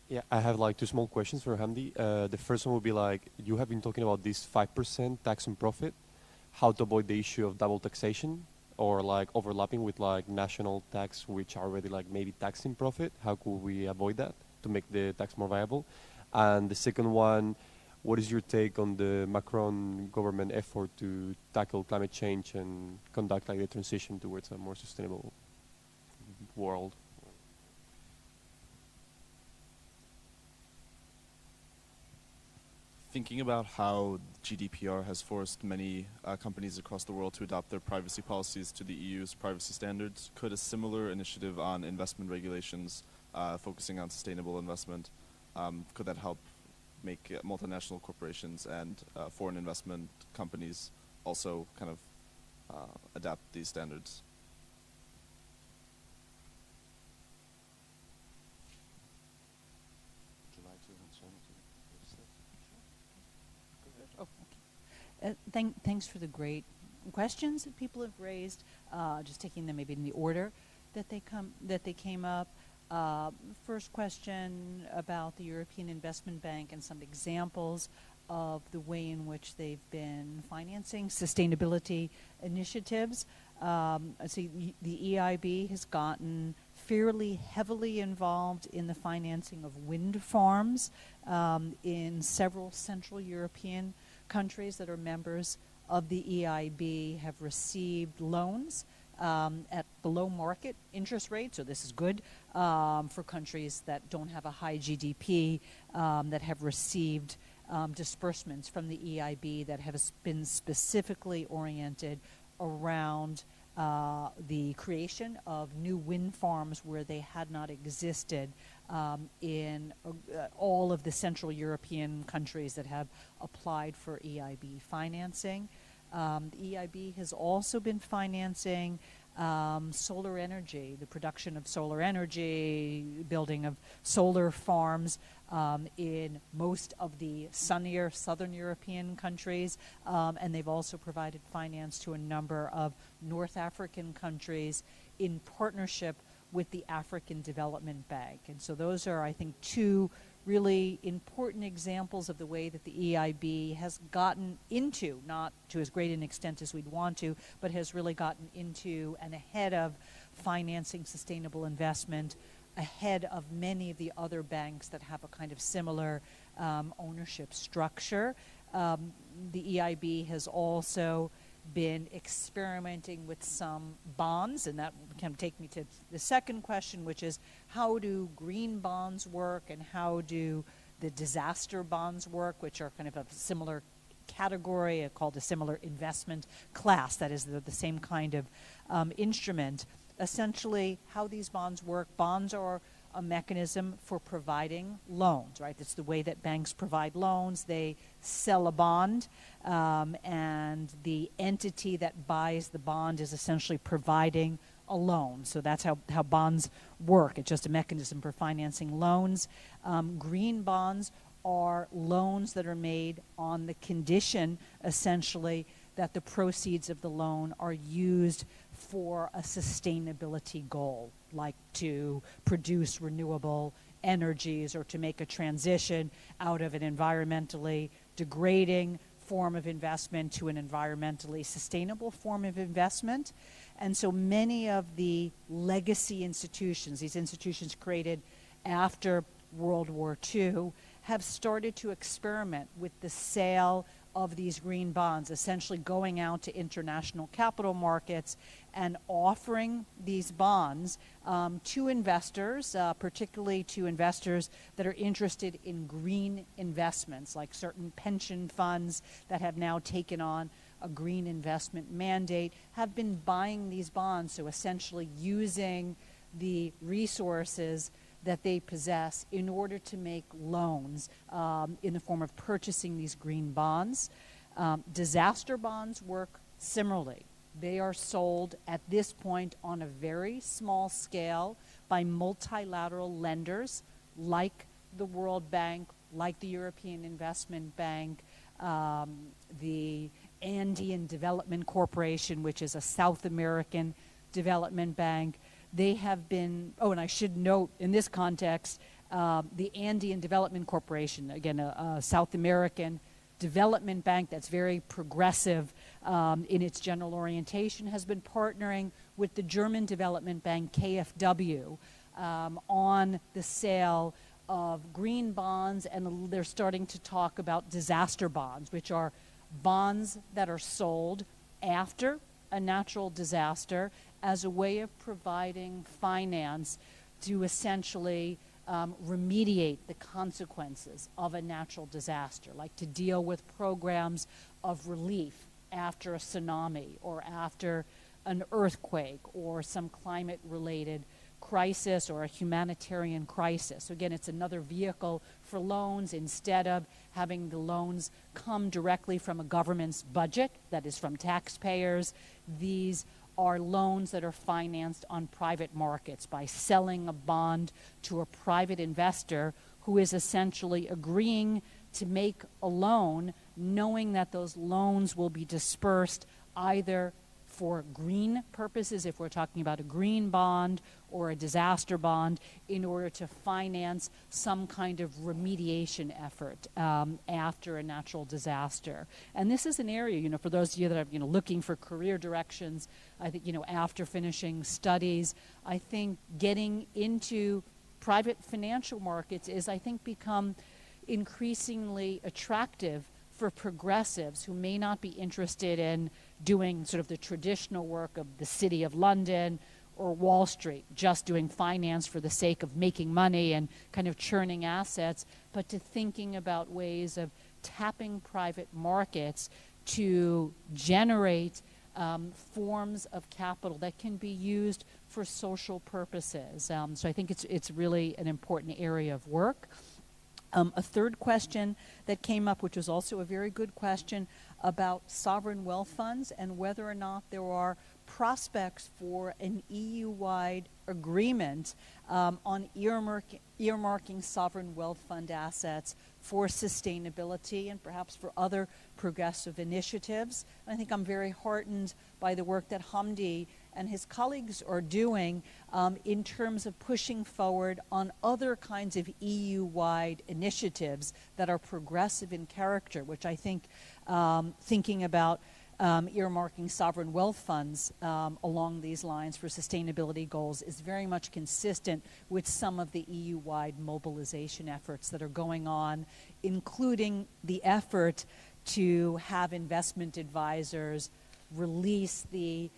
Yeah, I have two small questions for Hamdi. The first one would be you have been talking about this 5% tax on profit, how to avoid the issue of double taxation, or overlapping with national tax, which are already maybe taxing profit. How could we avoid that to make the tax more viable? And the second one, what is your take on the Macron government effort to tackle climate change and conduct the transition towards a more sustainable world? Thinking about how GDPR has forced many companies across the world to adopt their privacy policies to the EU's privacy standards, could a similar initiative on investment regulations focusing on sustainable investment, could that help make multinational corporations and foreign investment companies also kind of adapt these standards? Thanks for the great questions that people have raised. Just taking them maybe in the order that they came up. First question about the European Investment Bank and some examples of the way in which they've been financing sustainability initiatives. The EIB has gotten fairly heavily involved in the financing of wind farms in several Central European countries that are members of the EIB have received loans at below market interest rates, so this is good for countries that don't have a high GDP, that have received disbursements from the EIB that have been specifically oriented around the creation of new wind farms where they had not existed in all of the Central European countries that have applied for EIB financing. The EIB has also been financing solar energy, the production of solar energy, building of solar farms in most of the sunnier Southern European countries, and they've also provided finance to a number of North African countries in partnership with the African Development Bank. And so those are, I think, two really important examples of the way that the EIB has gotten into, not to as great an extent as we'd want to, but has really gotten into and ahead of financing sustainable investment, ahead of many of the other banks that have a kind of similar ownership structure. The EIB has also been experimenting with some bonds, and that can take me to the second question, which is how do green bonds work and how do the disaster bonds work, which are kind of a similar category, called a similar investment class, that is the same kind of instrument. Essentially, how these bonds work, bonds are a mechanism for providing loans, right? It's the way that banks provide loans. They sell a bond, and the entity that buys the bond is essentially providing a loan. So that's how bonds work. It's just a mechanism for financing loans. Green bonds are loans that are made on the condition, essentially, that the proceeds of the loan are used for a sustainability goal, like to produce renewable energies or to make a transition out of an environmentally degrading form of investment to an environmentally sustainable form of investment. And so many of the legacy institutions, these institutions created after World War II, have started to experiment with the sale of these green bonds, essentially going out to international capital markets and offering these bonds to investors, particularly to investors that are interested in green investments, like certain pension funds that have now taken on a green investment mandate, have been buying these bonds, so essentially using the resources that they possess in order to make loans in the form of purchasing these green bonds. Disaster bonds work similarly. They are sold at this point on a very small scale by multilateral lenders like the World Bank, like the European Investment Bank, the Andean Development Corporation, which is a South American development bank. They have been, oh, and I should note in this context, the Andean Development Corporation, again, a South American development bank that's very progressive in its general orientation, has been partnering with the German development bank KfW on the sale of green bonds, and they're starting to talk about disaster bonds, which are bonds that are sold after a natural disaster as a way of providing finance to essentially remediate the consequences of a natural disaster, like to deal with programs of relief after a tsunami or after an earthquake or some climate-related crisis or a humanitarian crisis. So again, it's another vehicle for loans. Instead of having the loans come directly from a government's budget, that is from taxpayers, these are loans that are financed on private markets by selling a bond to a private investor who is essentially agreeing to make a loan, knowing that those loans will be dispersed either for green purposes, if we're talking about a green bond or a disaster bond, in order to finance some kind of remediation effort after a natural disaster. And this is an area, for those of you that are, looking for career directions, I think, after finishing studies, I think getting into private financial markets is, I think, become increasingly attractive for progressives who may not be interested in doing sort of the traditional work of the City of London or Wall Street, just doing finance for the sake of making money and kind of churning assets, but to thinking about ways of tapping private markets to generate forms of capital that can be used for social purposes. So I think it's really an important area of work. A third question that came up, which was also a very good question, about sovereign wealth funds and whether or not there are prospects for an EU-wide agreement on earmarking sovereign wealth fund assets for sustainability and perhaps for other progressive initiatives. And I think I'm very heartened by the work that Hamdi and his colleagues are doing in terms of pushing forward on other kinds of EU-wide initiatives that are progressive in character, which I think thinking about earmarking sovereign wealth funds along these lines for sustainability goals is very much consistent with some of the EU-wide mobilization efforts that are going on, including the effort to have investment advisors release the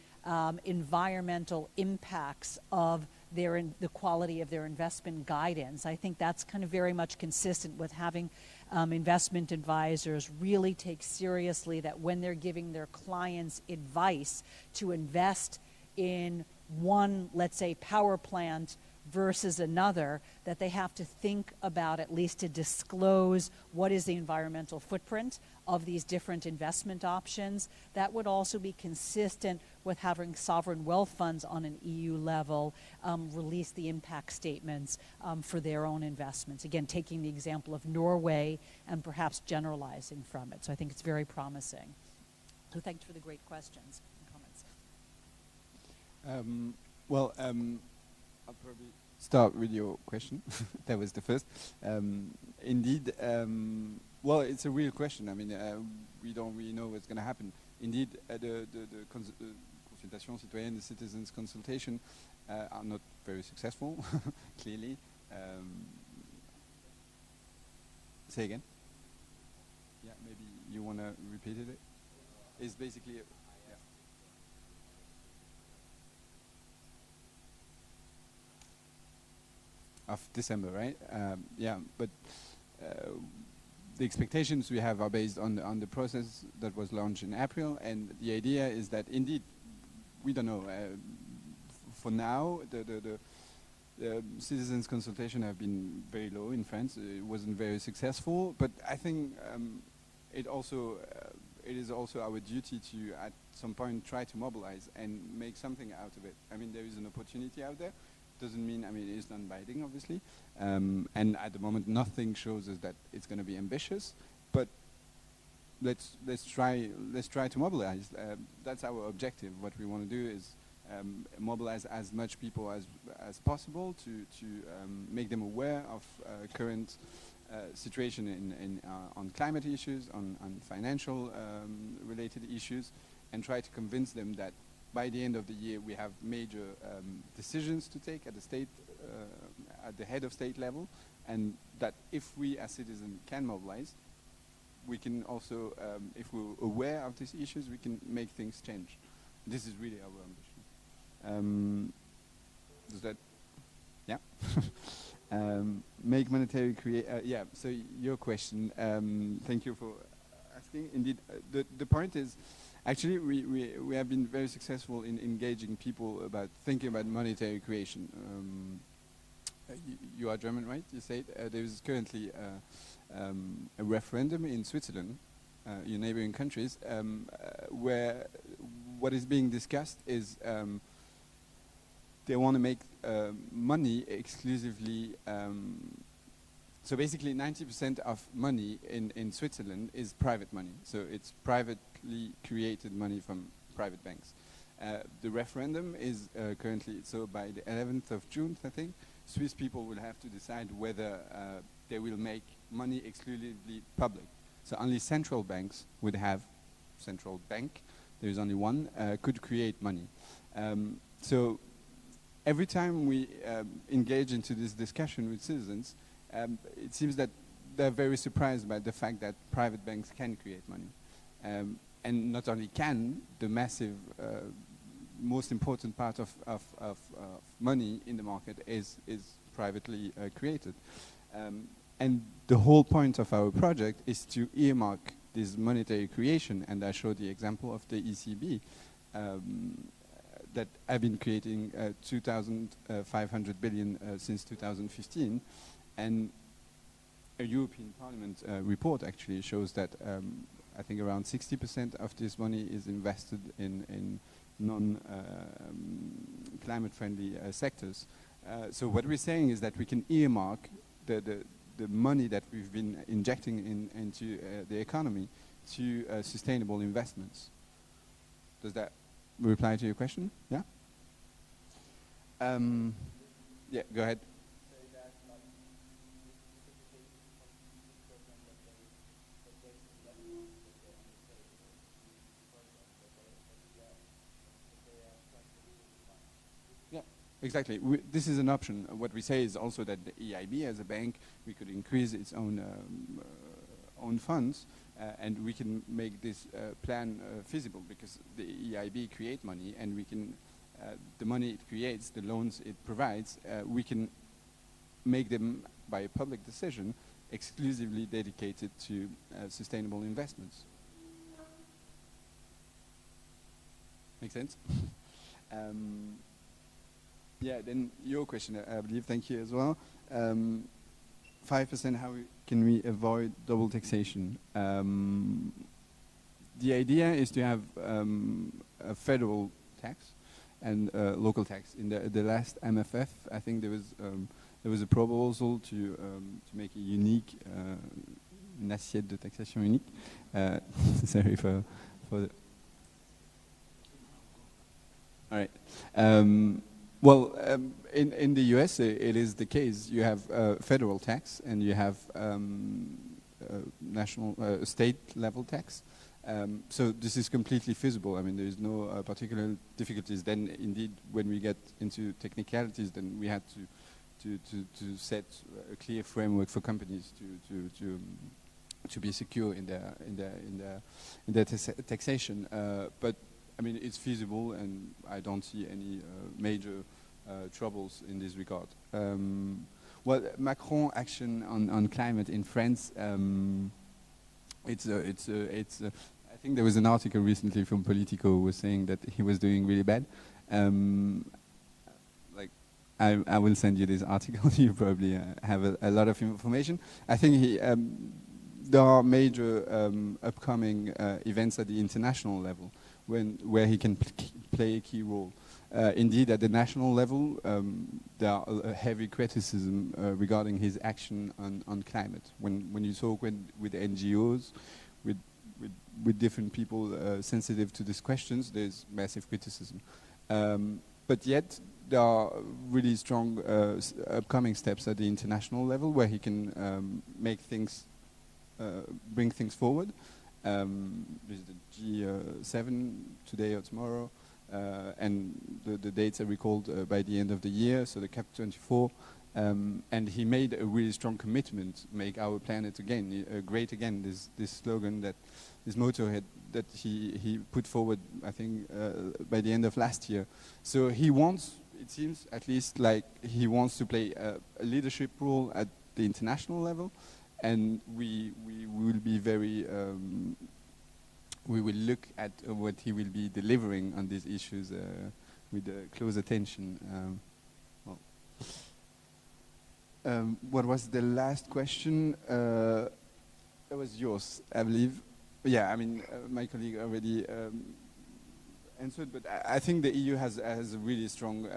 environmental impacts of the quality of their investment guidance. I think that's kind of very much consistent with having investment advisors really take seriously that when they're giving their clients advice to invest in one, let's say, power plant versus another, that they have to think about, at least to disclose, what is the environmental footprint of these different investment options. That would also be consistent with having sovereign wealth funds on an EU level release the impact statements for their own investments. Again, taking the example of Norway and perhaps generalizing from it. So I think it's very promising. So thanks for the great questions and comments. I'll probably start with your question. That was the first. Indeed, well, it's a real question. I mean, we don't really know what's going to happen. Indeed, the consultation citoyenne, the citizens' consultation, are not very successful, clearly. Say again? Yeah, maybe you want to repeat it? It's basically... of December, right? Yeah, but the expectations we have are based on the process that was launched in April, and the idea is that indeed, we don't know. For now, the citizens' consultation have been very low in France. It wasn't very successful, but I think it is also our duty to, at some point, try to mobilize and make something out of it. I mean, there is an opportunity out there. Doesn't mean, I mean, it is non-binding, obviously. And at the moment, nothing shows us that it's going to be ambitious. But let's try to mobilize. That's our objective. What we want to do is mobilize as much people as possible to make them aware of current situation on climate issues, on financial related issues, and try to convince them that by the end of the year, we have major decisions to take at the state, at the head of state level, and that if we as citizens can mobilize, we can also, if we're aware of these issues, we can make things change. This is really our ambition. Does that, yeah? Make monetary yeah, so your question, thank you for asking. Indeed, the point is, actually, we have been very successful in engaging people about thinking about monetary creation. You are German, right? You said there is currently a referendum in Switzerland, your neighboring countries, where what is being discussed is they want to make money exclusively. So basically 90% of money in Switzerland is private money. So it's privately created money from private banks. The referendum is currently, so by the 11th of June, I think, Swiss people will have to decide whether they will make money exclusively public. So only central banks would have, central bank, there is only one, could create money. So every time we engage into this discussion with citizens, it seems that they're very surprised by the fact that private banks can create money. And not only can, the massive, most important part of money in the market is privately created. And the whole point of our project is to earmark this monetary creation, and I showed the example of the ECB that have been creating 2,500 billion since 2015. And a European Parliament report actually shows that I think around 60% of this money is invested in non-climate friendly sectors. So what we're saying is that we can earmark the money that we've been injecting into the economy to sustainable investments. Does that reply to your question? Yeah? Yeah, go ahead. Yeah, exactly. This is an option. What we say is also that the EIB, as a bank, we could increase its own funds, and we can make this plan feasible, because the EIB create money, and we can the money it creates, the loans it provides, we can make them, by a public decision, exclusively dedicated to sustainable investments. Make sense? Yeah, then your question, I believe, thank you as well. 5%, how can we avoid double taxation? The idea is to have a federal tax and local tax. In the last MFF, I think there was a proposal to make a unique, une assiette de taxation unique. Sorry for the... All right. Well, in the US, it is the case. You have federal tax and you have national, state level tax. So this is completely feasible. I mean, there is no particular difficulties. Then, indeed, when we get into technicalities, then we had to set a clear framework for companies to be secure in their taxation. But I mean, it's feasible, and I don't see any major troubles in this regard. Well, Macron action on climate in France. I think there was an article recently from Politico who was saying that he was doing really bad. Like, I will send you this article. You probably have a lot of information. I think there are major upcoming events at the international level where he can play a key role. Indeed, at the national level, there are a heavy criticism regarding his action on climate. When you talk with NGOs, with different people sensitive to these questions, there's massive criticism. But yet, there are really strong upcoming steps at the international level where he can make things, bring things forward. There's the G7 today or tomorrow. And the dates are recalled by the end of the year, so the CAP24. And he made a really strong commitment, make our planet again, great again, this slogan, this motto that he put forward, I think, by the end of last year. So he wants, it seems, at least, like he wants to play a leadership role at the international level, and we will be very... we will look at what he will be delivering on these issues with close attention. What was the last question? That was yours, I believe. Yeah, I mean, my colleague already answered, but I think the EU has a really strong...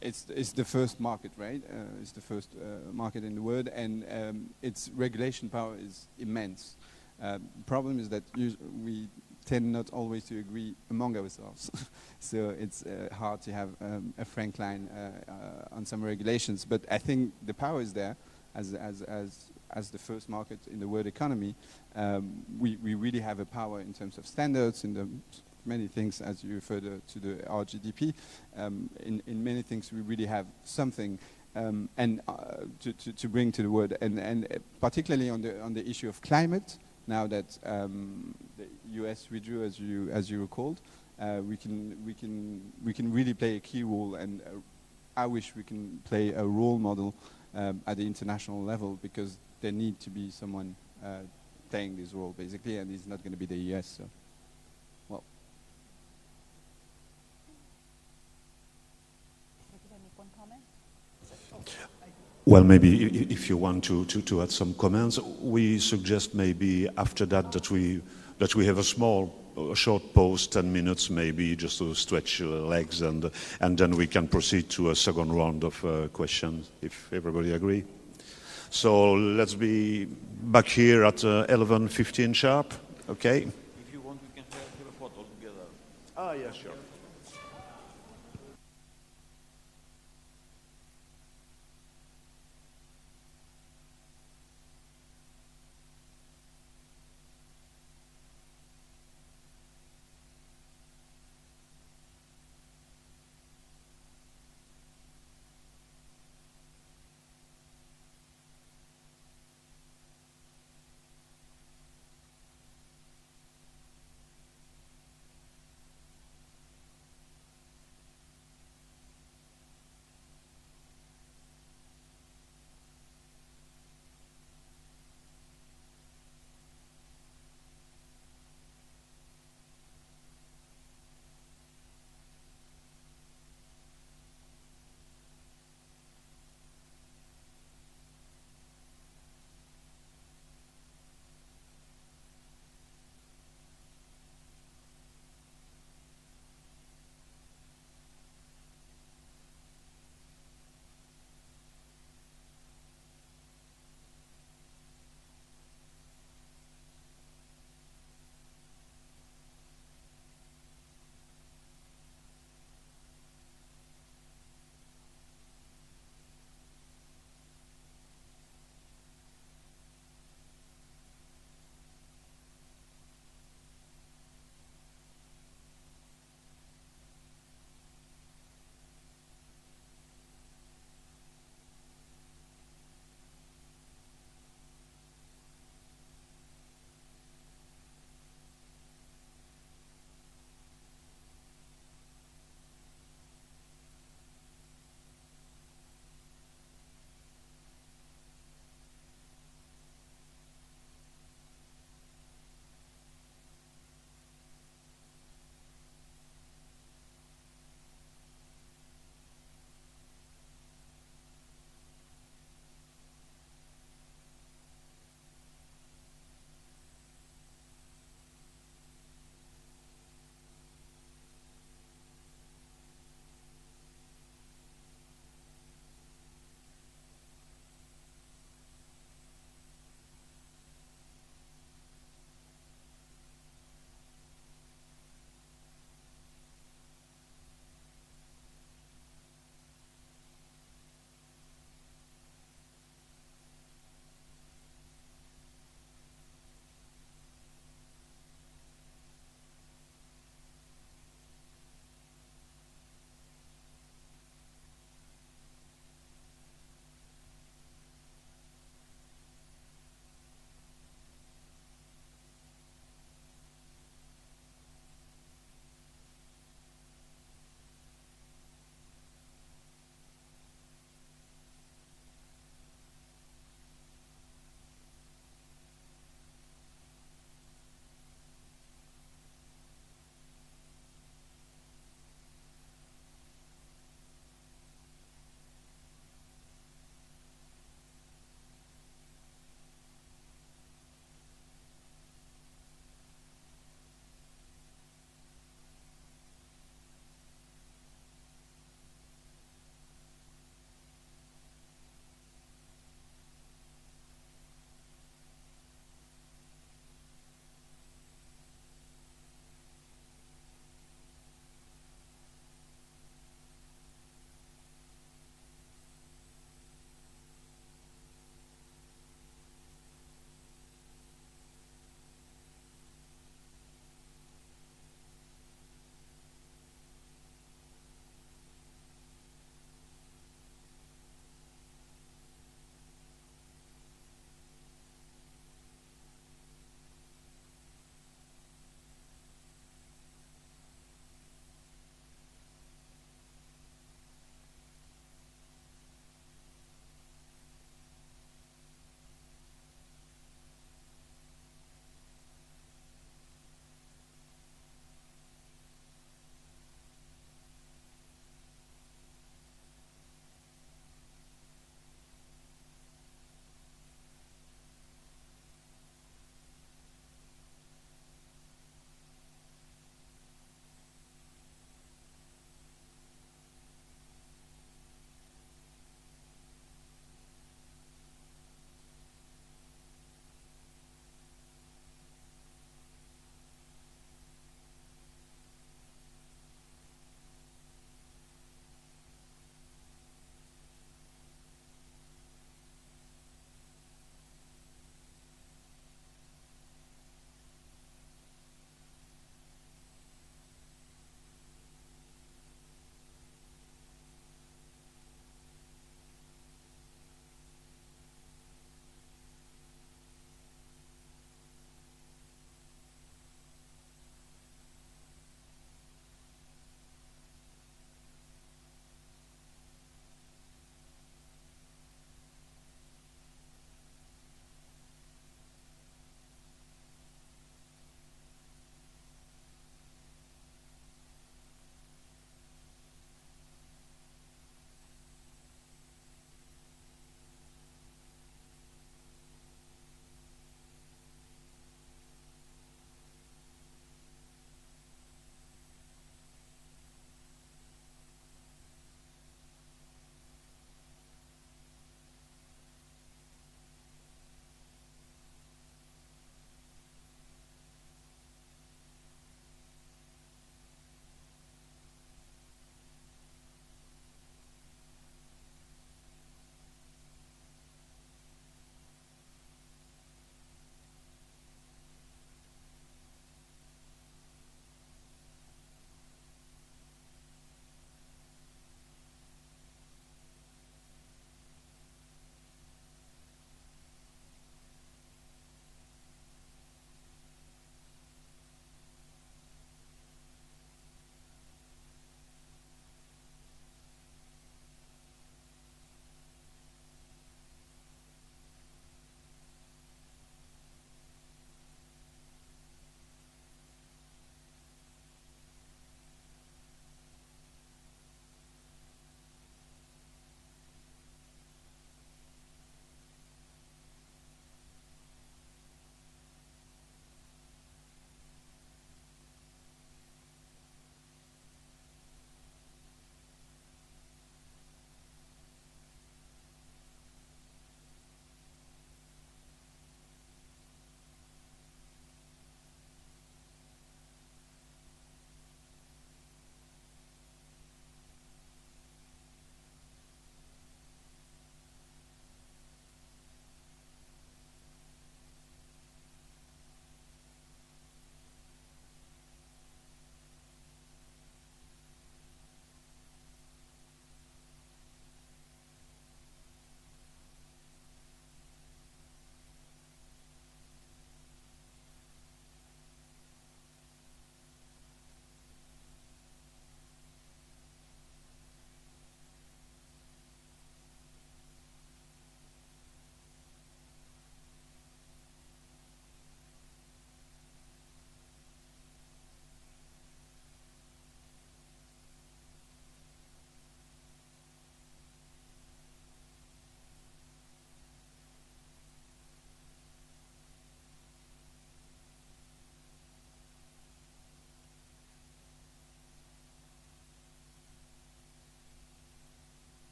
it's the first market, right? It's the first market in the world, and its regulation power is immense. The problem is that we tend not always to agree among ourselves. So it's hard to have a frank line on some regulations. But I think the power is there as the first market in the world economy. We really have a power in terms of standards, in the many things, as you referred to our GDP. In many things, we really have something and to bring to the world. And particularly on the issue of climate, now that the US withdrew, as you recalled, we can really play a key role, and I wish we can play a role model at the international level, because there need to be someone playing this role, basically, and it's not going to be the US. So, well. Well, maybe if you want to add some comments, we suggest maybe after that we have a short pause, 10 minutes maybe, just to stretch legs, and then we can proceed to a second round of questions, if everybody agree. So let's be back here at 11:15 sharp, okay? If you want, we can have a photo together. Ah, yeah, sure.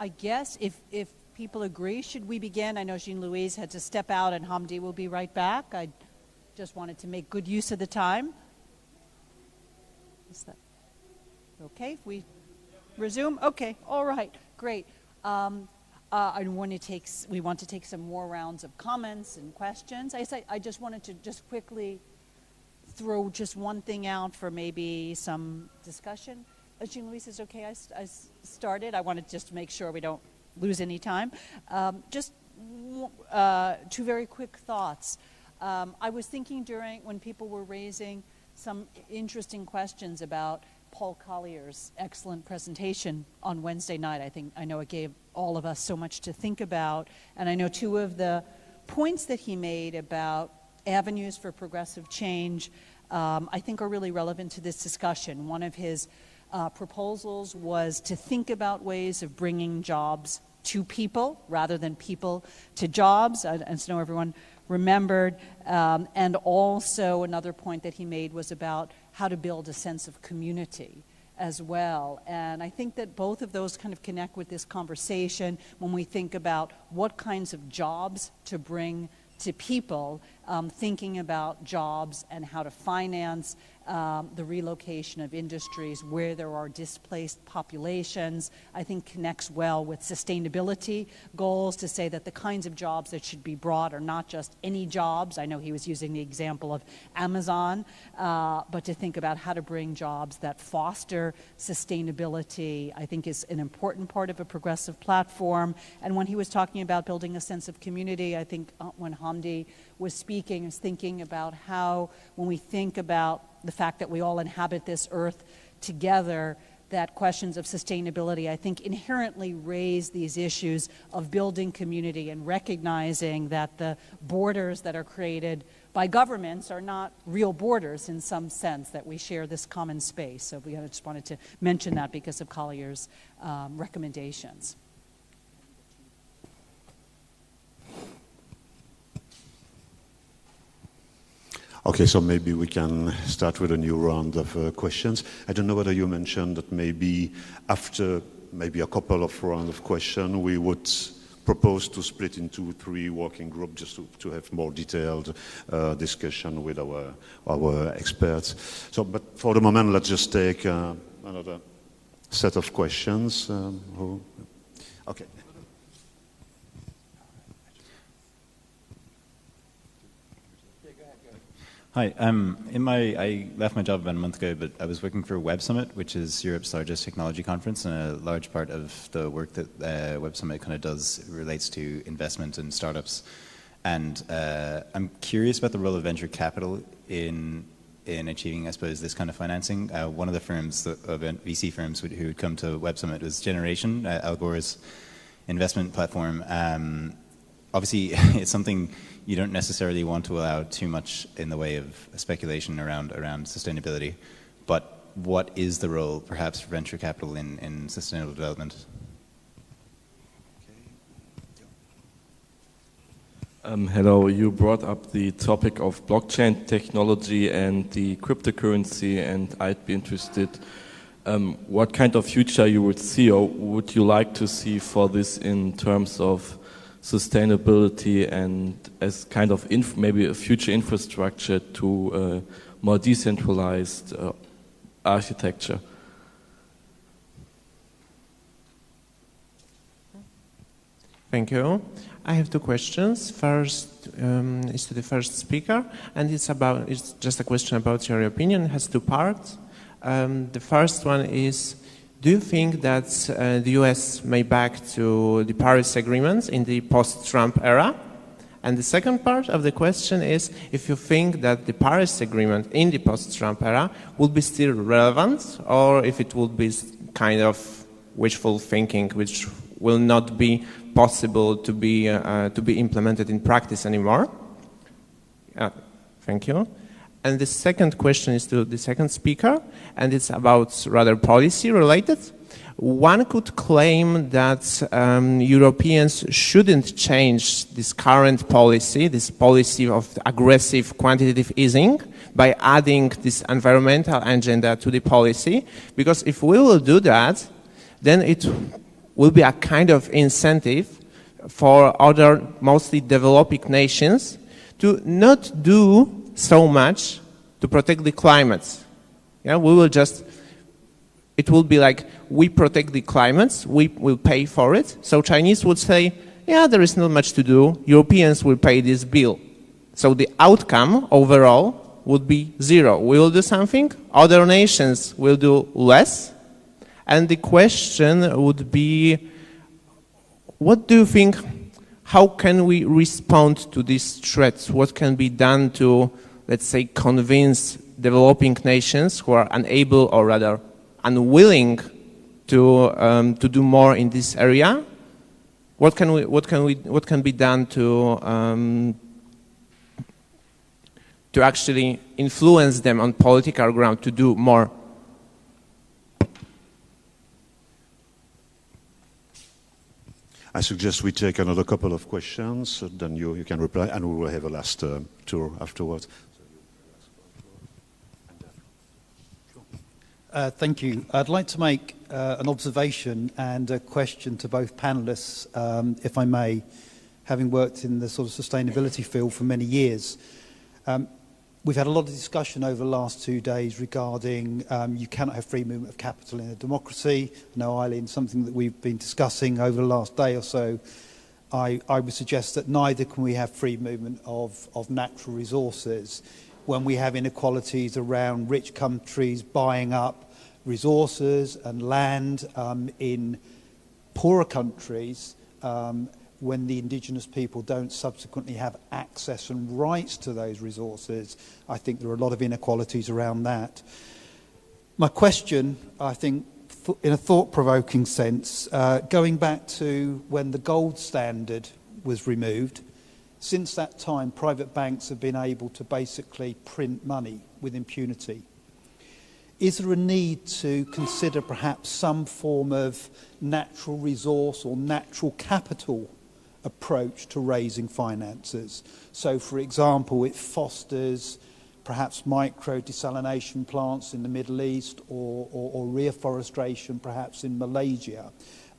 I guess if people agree, should we begin? I know Jean-Louise had to step out and Hamdi will be right back. I just wanted to make good use of the time. Is that okay if we resume? Okay, all right, great. We want to take some more rounds of comments and questions. I just wanted to just quickly throw just one thing out for maybe some discussion. Jean-Louise, is okay I started? I wanted just to make sure we don't lose any time. Just two very quick thoughts. I was thinking when people were raising some interesting questions about Paul Collier's excellent presentation on Wednesday night. I know it gave all of us so much to think about, and I know two of the points that he made about avenues for progressive change I think are really relevant to this discussion. One of his proposals was to think about ways of bringing jobs to people rather than people to jobs, and so everyone remembered. And also another point that he made was about how to build a sense of community as well. And I think that both of those kind of connect with this conversation when we think about what kinds of jobs to bring to people, thinking about jobs and how to finance the relocation of industries where there are displaced populations, I think connects well with sustainability goals to say that the kinds of jobs that should be brought are not just any jobs. I know he was using the example of Amazon, but to think about how to bring jobs that foster sustainability, I think is an important part of a progressive platform. And when he was talking about building a sense of community, I think when Hamdi was speaking, is thinking about how when we think about the fact that we all inhabit this earth together, that questions of sustainability, I think, inherently raise these issues of building community and recognizing that the borders that are created by governments are not real borders in some sense, that we share this common space. So I just wanted to mention that because of Collier's recommendations. Okay, so maybe we can start with a new round of questions. I don't know whether you mentioned that maybe after maybe a couple of rounds of questions, we would propose to split into 3 working groups just to have more detailed discussion with our experts. So, but for the moment, let's just take another set of questions. Okay. Hi, I left my job about a month ago, but I was working for Web Summit, which is Europe's largest technology conference, and a large part of the work that Web Summit kind of does relates to investment and startups. And I'm curious about the role of venture capital in achieving, I suppose, this kind of financing. One of the firms, VC firms who would come to Web Summit was Generation, Al Gore's investment platform. Obviously, it's something you don't necessarily want to allow too much in the way of speculation around sustainability. But what is the role, perhaps, for venture capital in sustainable development? Hello, you brought up the topic of blockchain technology and the cryptocurrency, and I'd be interested what kind of future you would see, or would you like to see for this in terms of sustainability and as kind of maybe a future infrastructure to more decentralized architecture? Thank you. I have 2 questions. First is to the first speaker, and it's just a question about your opinion. It has 2 parts. The first one is, do you think that the US may back to the Paris Agreement in the post-Trump era? And the second part of the question is if you think that the Paris Agreement in the post-Trump era will be still relevant, or if it will be kind of wishful thinking, which will not be possible to be implemented in practice anymore? Thank you. And the second question is to the second speaker, and it's about rather policy related. One could claim that Europeans shouldn't change this current policy, this policy of aggressive quantitative easing, by adding this environmental agenda to the policy, because if we will do that, then it will be a kind of incentive for other mostly developing nations to not do so much to protect the climate. Yeah, it will be like, we protect the climate, we will pay for it. So Chinese would say, yeah, there is not much to do, Europeans will pay this bill. So the outcome overall would be zero. We will do something, other nations will do less. And the question would be, what do you think, how can we respond to these threats? What can be done to, let's say, convince developing nations who are unable or rather unwilling to do more in this area? What can be done to actually influence them on political ground to do more? I suggest we take another couple of questions, then you can reply, and we will have a last tour afterwards. Thank you. I'd like to make an observation and a question to both panelists, if I may, having worked in the sort of sustainability field for many years. We've had a lot of discussion over the last 2 days regarding you cannot have free movement of capital in a democracy. No, Eileen, something that we've been discussing over the last day or so. I would suggest that neither can we have free movement of natural resources when we have inequalities around rich countries buying up resources and land in poorer countries when the indigenous people don't subsequently have access and rights to those resources. I think there are a lot of inequalities around that. My question, I think, in a thought-provoking sense, going back to when the gold standard was removed, since that time, private banks have been able to basically print money with impunity. Is there a need to consider perhaps some form of natural resource or natural capital approach to raising finances? So, for example, it fosters perhaps micro desalination plants in the Middle East or reforestation perhaps in Malaysia.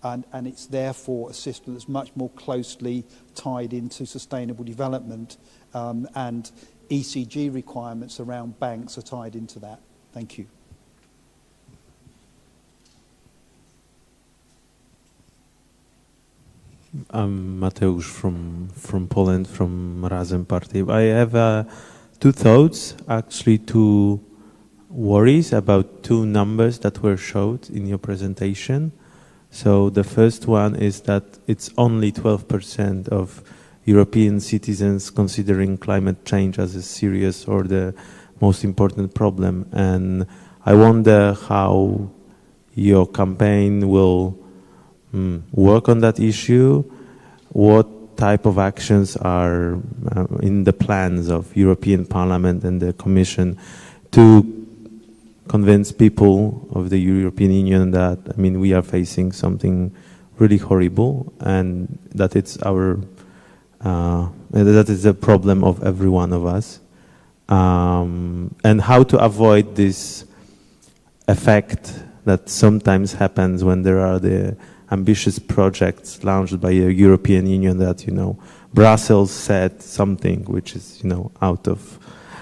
And it's therefore a system that's much more closely tied into sustainable development, and ECG requirements around banks are tied into that. Thank you. I'm Mateusz from Poland, from Razem Party. I have two thoughts, actually two worries about two numbers that were showed in your presentation. So the first one is that it's only 12% of European citizens considering climate change as a serious or the most important problem. And I wonder how your campaign will work on that issue. What type of actions are in the plans of European Parliament and the Commission to convince people of the European Union that, I mean, we are facing something really horrible and that it's our, that is a problem of every one of us. And how to avoid this effect that sometimes happens when there are the ambitious projects launched by the European Union that, you know, Brussels said something which is, you know, out of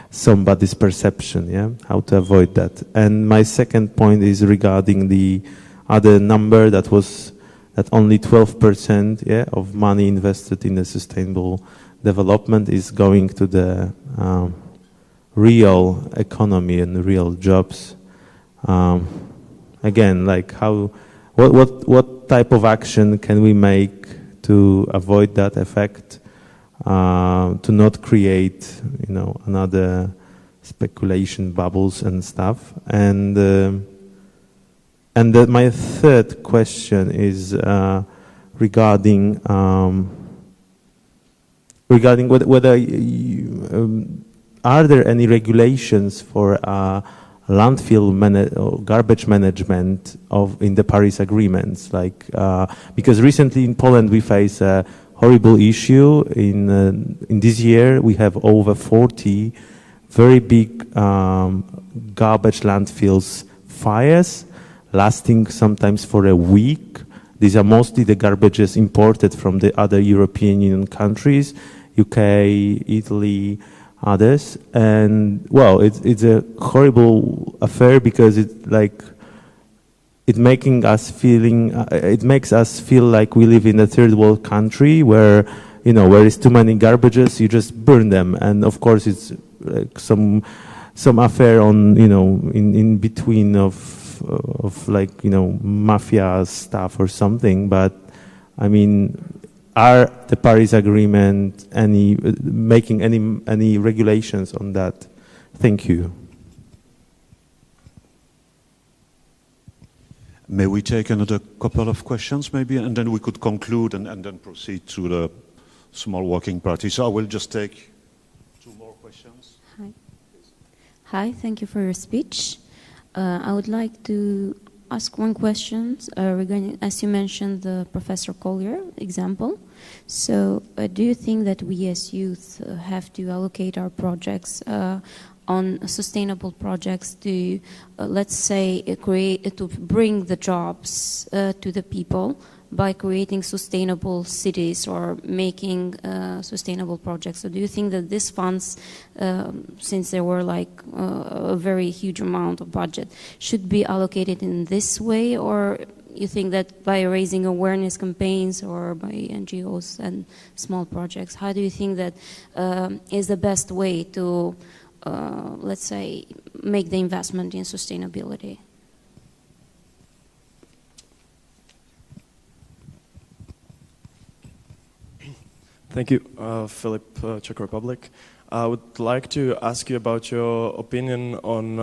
somebody's perception, yeah? How to avoid that. And my second point is regarding the other number that was that only 12%, yeah, of money invested in the sustainable development is going to the real economy and real jobs. Again, like how, what type of action can we make to avoid that effect? To not create, you know, another speculation bubbles and stuff. And my third question is regarding whether are there any regulations for landfill or garbage management in the Paris agreements? Like because recently in Poland we face a horrible issue. In this year we have over 40 very big garbage landfills fires lasting sometimes for a week. These are mostly the garbages imported from the other European Union countries, UK, Italy, others. And well, it's a horrible affair because it makes us feel like we live in a third world country where, where there's too many garbages, you just burn them. And of course it's like some affair on, in between of mafia stuff or something. But I mean, are the Paris Agreement making any regulations on that? Thank you. May we take another couple of questions maybe, and then we could conclude and then proceed to the small working party. So I will just take 2 more questions. Hi. Hi, thank you for your speech. I would like to ask one question regarding, as you mentioned, the Professor Collier example. So do you think that we as youth have to allocate our projects on sustainable projects to, let's say, to bring the jobs to the people by creating sustainable cities or making sustainable projects? So do you think that these funds, since there were like a very huge amount of budget, should be allocated in this way, or you think that by raising awareness campaigns or by NGOs and small projects, how do you think that is the best way to let's say, make the investment in sustainability? Thank you, Philip, Czech Republic. I would like to ask you about your opinion on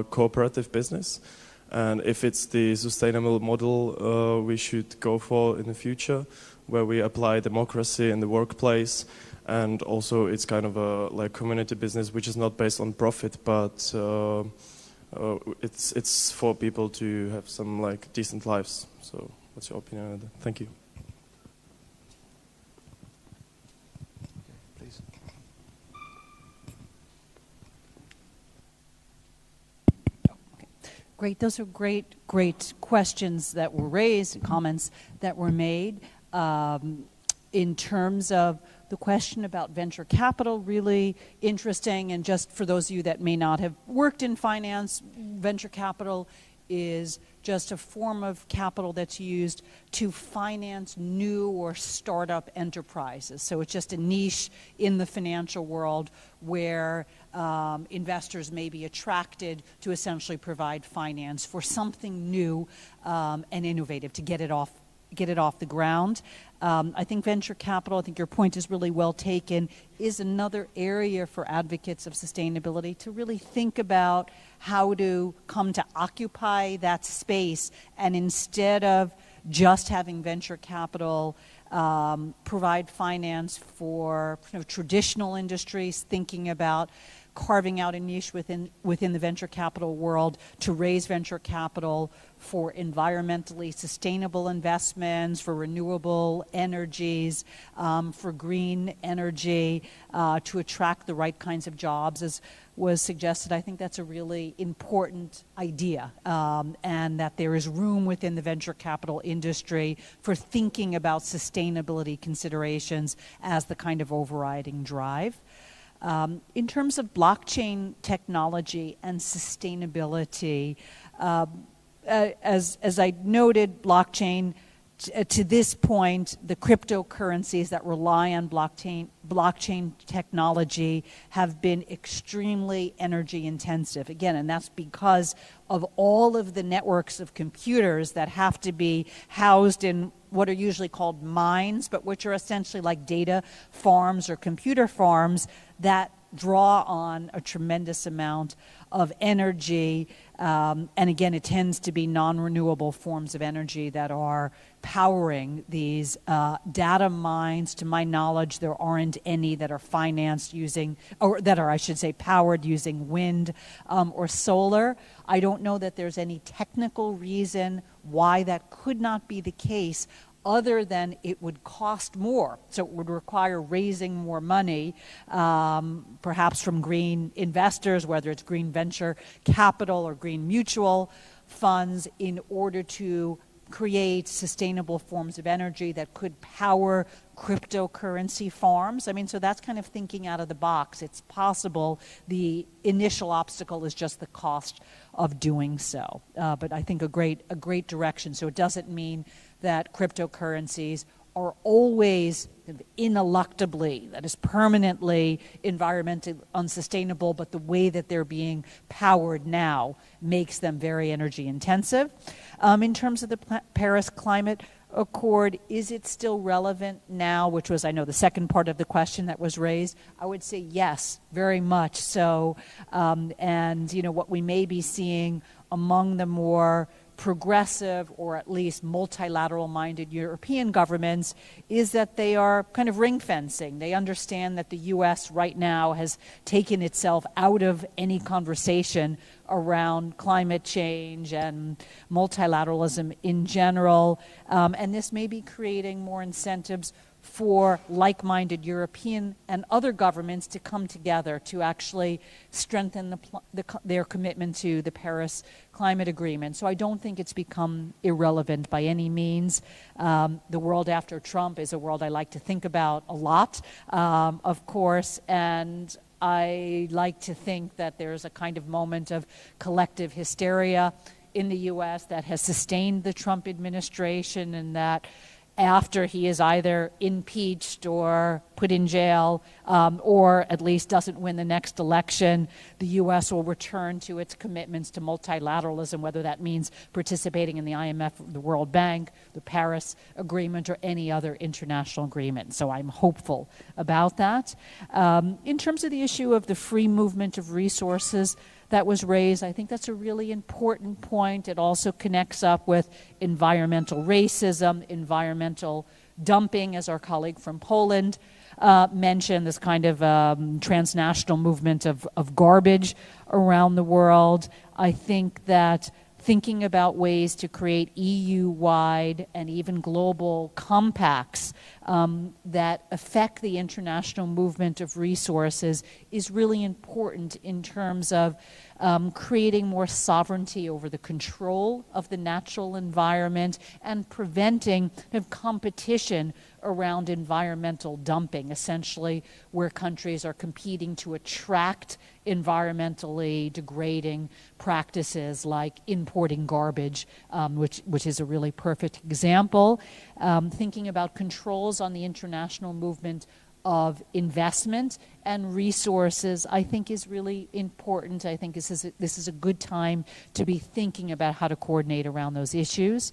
cooperative business, and if it's the sustainable model we should go for in the future, where we apply democracy in the workplace. And also, it's kind of a like community business, which is not based on profit, but it's for people to have some like decent lives. So, what's your opinion on that? Thank you. Please. Great. Those are great questions that were raised, comments that were made. In terms of the question about venture capital, really interesting. And just for those of you that may not have worked in finance, venture capital is just a form of capital that's used to finance new or startup enterprises. So it's just a niche in the financial world where investors may be attracted to essentially provide finance for something new and innovative to get it off the ground. I think venture capital, I think your point is really well taken, is another area for advocates of sustainability to really think about how to come to occupy that space, and instead of just having venture capital provide finance for traditional industries, thinking about carving out a niche within the venture capital world to raise venture capital for environmentally sustainable investments, for renewable energies, for green energy, to attract the right kinds of jobs, as was suggested. I think that's a really important idea, and that there is room within the venture capital industry for thinking about sustainability considerations as the kind of overriding drive. In terms of blockchain technology and sustainability, as I noted, blockchain, to this point, the cryptocurrencies that rely on blockchain technology have been extremely energy intensive. Again, and that's because of all of the networks of computers that have to be housed in what are usually called mines, but which are essentially like data farms or computer farms that draw on a tremendous amount of energy. And again, it tends to be non-renewable forms of energy that are powering these data mines. To my knowledge, there aren't any that are financed using, or that are, I should say, powered using wind or solar. I don't know that there's any technical reason why that could not be the case, other than it would cost more. So it would require raising more money, perhaps from green investors, whether it's green venture capital or green mutual funds, in order to create sustainable forms of energy that could power cryptocurrency farms. I mean, so that's kind of thinking out of the box. It's possible. The initial obstacle is just the cost of doing so. But I think a great direction. So it doesn't mean that cryptocurrencies are always ineluctably, that is permanently environmentally unsustainable, but the way that they're being powered now makes them very energy intensive. In terms of the Paris Climate Accord, is it still relevant now, which was, I know, the second part of the question that was raised? I would say yes, very much so. And, you know, what we may be seeing among the more progressive or at least multilateral-minded European governments is that they are kind of ring fencing. They understand that the U.S. right now has taken itself out of any conversation around climate change and multilateralism in general, and this may be creating more incentives for like-minded European and other governments to come together to actually strengthen their commitment to the Paris Climate Agreement. So I don't think it's become irrelevant by any means. The world after Trump is a world I like to think about a lot, of course, and I like to think that there's a kind of moment of collective hysteria in the U.S. that has sustained the Trump administration, and that after he is either impeached or put in jail, or at least doesn't win the next election, the U.S. will return to its commitments to multilateralism, whether that means participating in the IMF, the World Bank, the Paris Agreement, or any other international agreement. So I'm hopeful about that. In terms of the issue of the free movement of resources that was raised, I think that's a really important point. It also connects up with environmental racism, environmental dumping, as our colleague from Poland mentioned, this kind of transnational movement of garbage around the world. I think that thinking about ways to create EU-wide and even global compacts that affect the international movement of resources is really important in terms of creating more sovereignty over the control of the natural environment and preventing competition around environmental dumping, essentially where countries are competing to attract environmentally degrading practices like importing garbage, which is a really perfect example. Thinking about controls on the international movement of investment and resources, I think, is really important. I think this is a good time to be thinking about how to coordinate around those issues.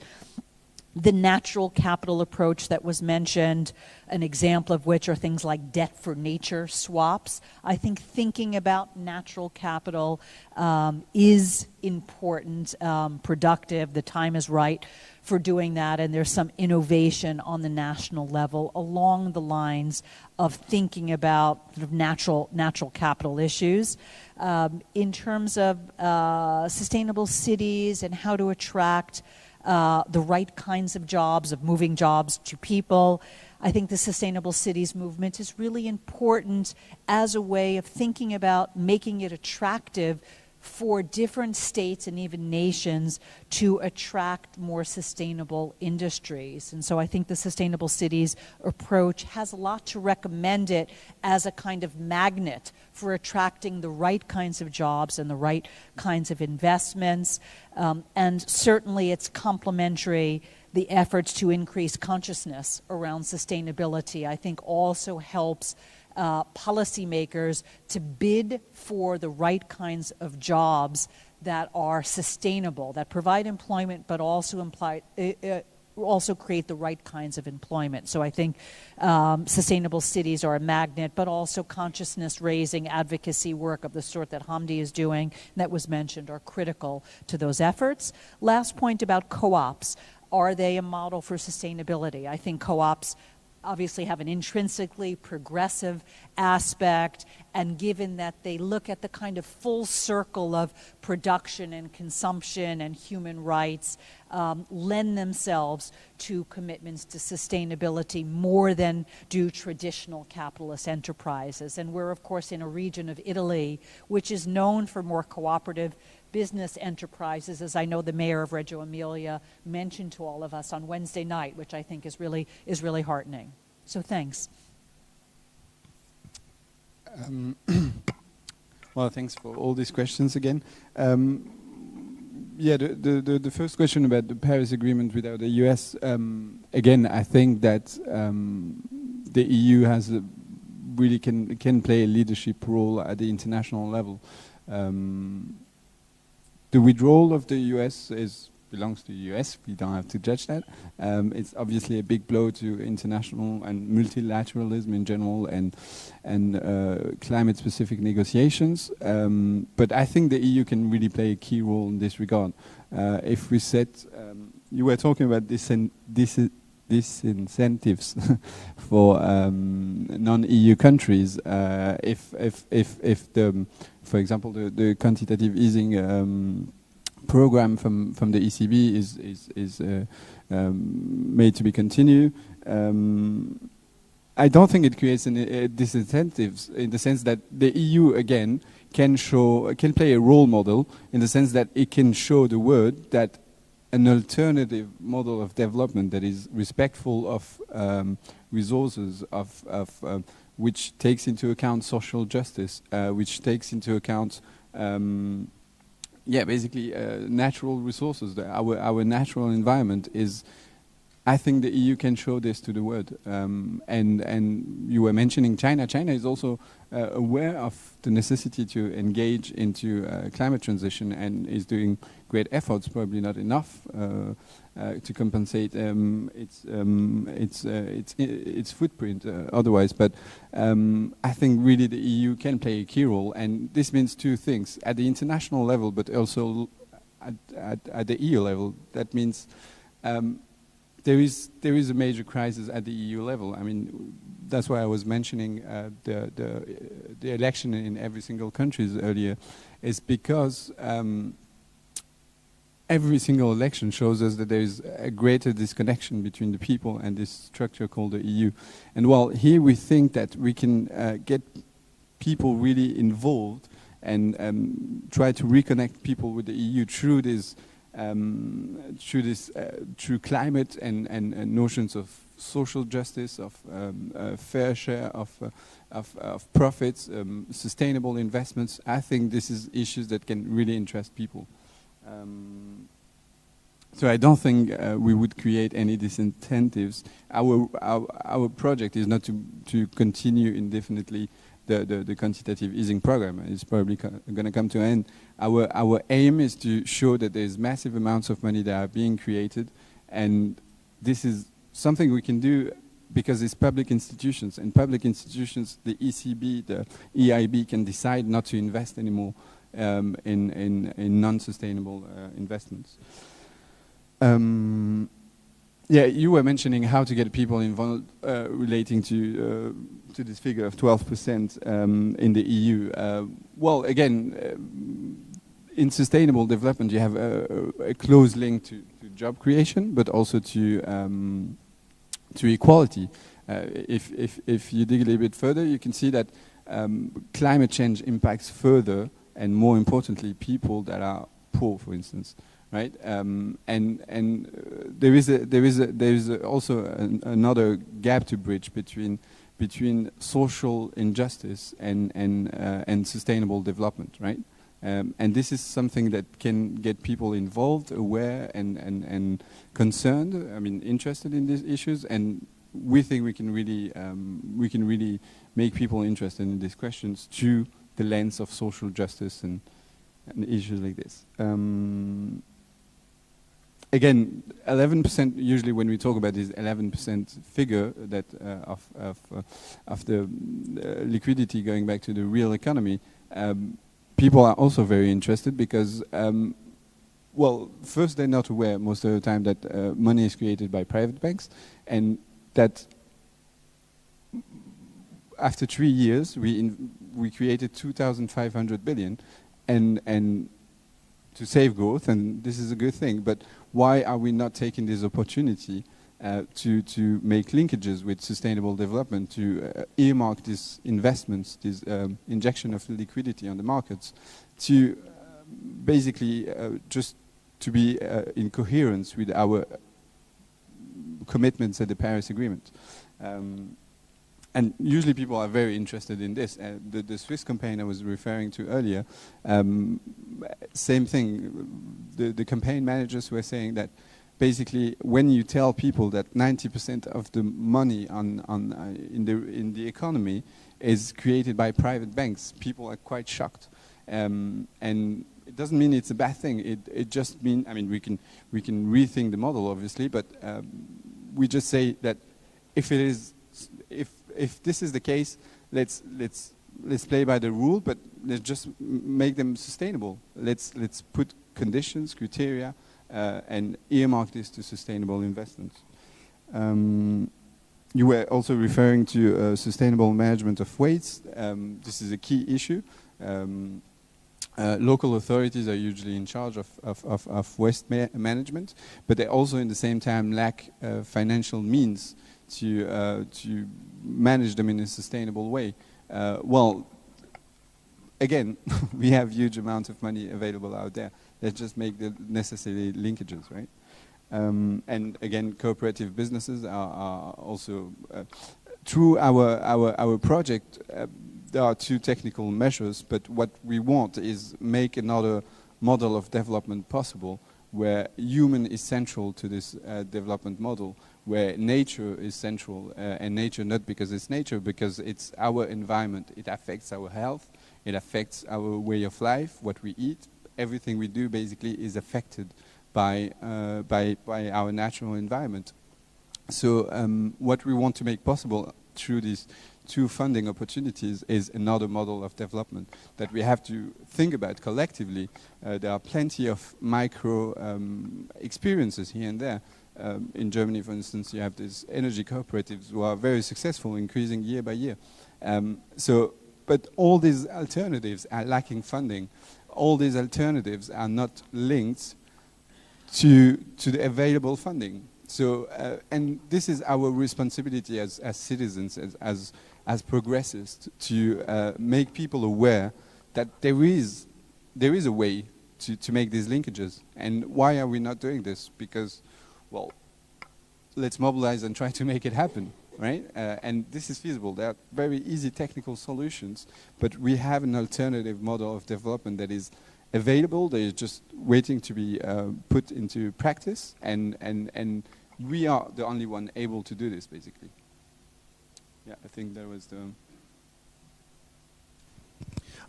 The natural capital approach that was mentioned, an example of which are things like debt for nature swaps. I think thinking about natural capital is important, productive. The time is right for doing that, and there's some innovation on the national level along the lines of thinking about sort of natural capital issues. In terms of sustainable cities and how to attract the right kinds of jobs, of moving jobs to people, I think the sustainable cities movement is really important as a way of thinking about making it attractive for different states and even nations to attract more sustainable industries. And so I think the sustainable cities approach has a lot to recommend it as a kind of magnet for attracting the right kinds of jobs and the right kinds of investments. And certainly it's complementary. The efforts to increase consciousness around sustainability, I think, also helps policymakers to bid for the right kinds of jobs that are sustainable, that provide employment, but also also create the right kinds of employment. So I think sustainable cities are a magnet, but also consciousness-raising advocacy work of the sort that Hamdi is doing, that was mentioned, are critical to those efforts. Last point about co-ops. Are they a model for sustainability? I think co-ops obviously have an intrinsically progressive aspect and given that they look at the kind of full circle of production and consumption and human rights, lend themselves to commitments to sustainability more than do traditional capitalist enterprises. And we're, of course, in a region of Italy which is known for more cooperative business enterprises, as I know the mayor of Reggio Emilia mentioned to all of us on Wednesday night, which I think is really heartening. So thanks. Well, thanks for all these questions again. Yeah, the first question about the Paris Agreement without the US, again, I think that the EU has really can play a leadership role at the international level. The withdrawal of the US belongs to the US. We don't have to judge that. It's obviously a big blow to international and multilateralism in general and climate-specific negotiations. But I think the EU can really play a key role in this regard. If we set, you were talking about disincentives for non-EU countries. If for example, the quantitative easing program from the ECB is made to be continued, I don't think it creates any disincentives in the sense that the EU again can play a role model in the sense that it can show the world that an alternative model of development that is respectful of resources, which takes into account social justice, which takes into account basically natural resources. Our natural environment is, I think the EU can show this to the world. And you were mentioning China. China is also aware of the necessity to engage into climate transition and is doing great efforts, probably not enough to compensate its footprint otherwise. But I think really the EU can play a key role, and this means two things at the international level, but also at the EU level. That means there is a major crisis at the EU level. I mean, that's why I was mentioning the election in every single country earlier, is because every single election shows us that there is a greater disconnection between the people and this structure called the EU. And while here we think that we can get people really involved and try to reconnect people with the EU through this, through climate and notions of social justice, of fair share of profits, sustainable investments. I think this is issues that can really interest people. So I don't think we would create any disincentives. Our project is not to continue indefinitely the quantitative easing program. It's probably going to come to an end. Our aim is to show that there's massive amounts of money that are being created, and this is something we can do because it's public institutions. And public institutions, the ECB, the EIB, can decide not to invest anymore in non-sustainable investments. Yeah, you were mentioning how to get people involved relating to this figure of 12% in the EU. Well, again, in sustainable development, you have a close link to job creation, but also to equality. If you dig a little bit further, you can see that climate change impacts further and more importantly people that are poor, for instance, right? And there is also another gap to bridge between social injustice and sustainable development, right? And this is something that can get people involved, aware, and concerned. I mean, interested in these issues, and we think we can really make people interested in these questions through the lens of social justice and issues like this. Again, 11%. Usually, when we talk about this 11% figure that of the liquidity going back to the real economy, people are also very interested because, well, first they're not aware most of the time that money is created by private banks, and that after 3 years we created 2,500 billion, and to save growth, and this is a good thing. But why are we not taking this opportunity to make linkages with sustainable development, to earmark these investments, this injection of liquidity on the markets, to basically just to be in coherence with our commitments at the Paris Agreement. And usually people are very interested in this. The Swiss campaign I was referring to earlier, same thing. The campaign managers were saying that basically when you tell people that 90% of the money in the economy is created by private banks, people are quite shocked. And it doesn't mean it's a bad thing. It just means, I mean, we can rethink the model, obviously, but we just say that if this is the case, let's play by the rule, but let's just make them sustainable. Let's put conditions, criteria, and earmark this to sustainable investments. You were also referring to sustainable management of waste. This is a key issue. Local authorities are usually in charge of waste management, but they also, in the same time, lack financial means to manage them in a sustainable way. Well, again, we have huge amounts of money available out there. Let's just make the necessary linkages, right? And again, cooperative businesses are also through our project. There are two technical measures, but what we want is make another model of development possible, where human is central to this development model, where nature is central, and nature not because it's nature, because it's our environment. It affects our health, it affects our way of life, what we eat. Everything we do basically is affected by our natural environment. So what we want to make possible through these two funding opportunities is another model of development that we have to think about collectively. There are plenty of micro experiences here and there. In Germany, for instance, you have these energy cooperatives who are very successful, increasing year by year. But all these alternatives are lacking funding. All these alternatives are not linked to the available funding. So, and this is our responsibility as citizens, as progressives, to make people aware that there is a way to make these linkages. And why are we not doing this? Because, well, let's mobilize and try to make it happen, right? And this is feasible. There are very easy technical solutions, but we have an alternative model of development that is available. That is just waiting to be put into practice, and we are the only one able to do this, basically. Yeah, I think that was the...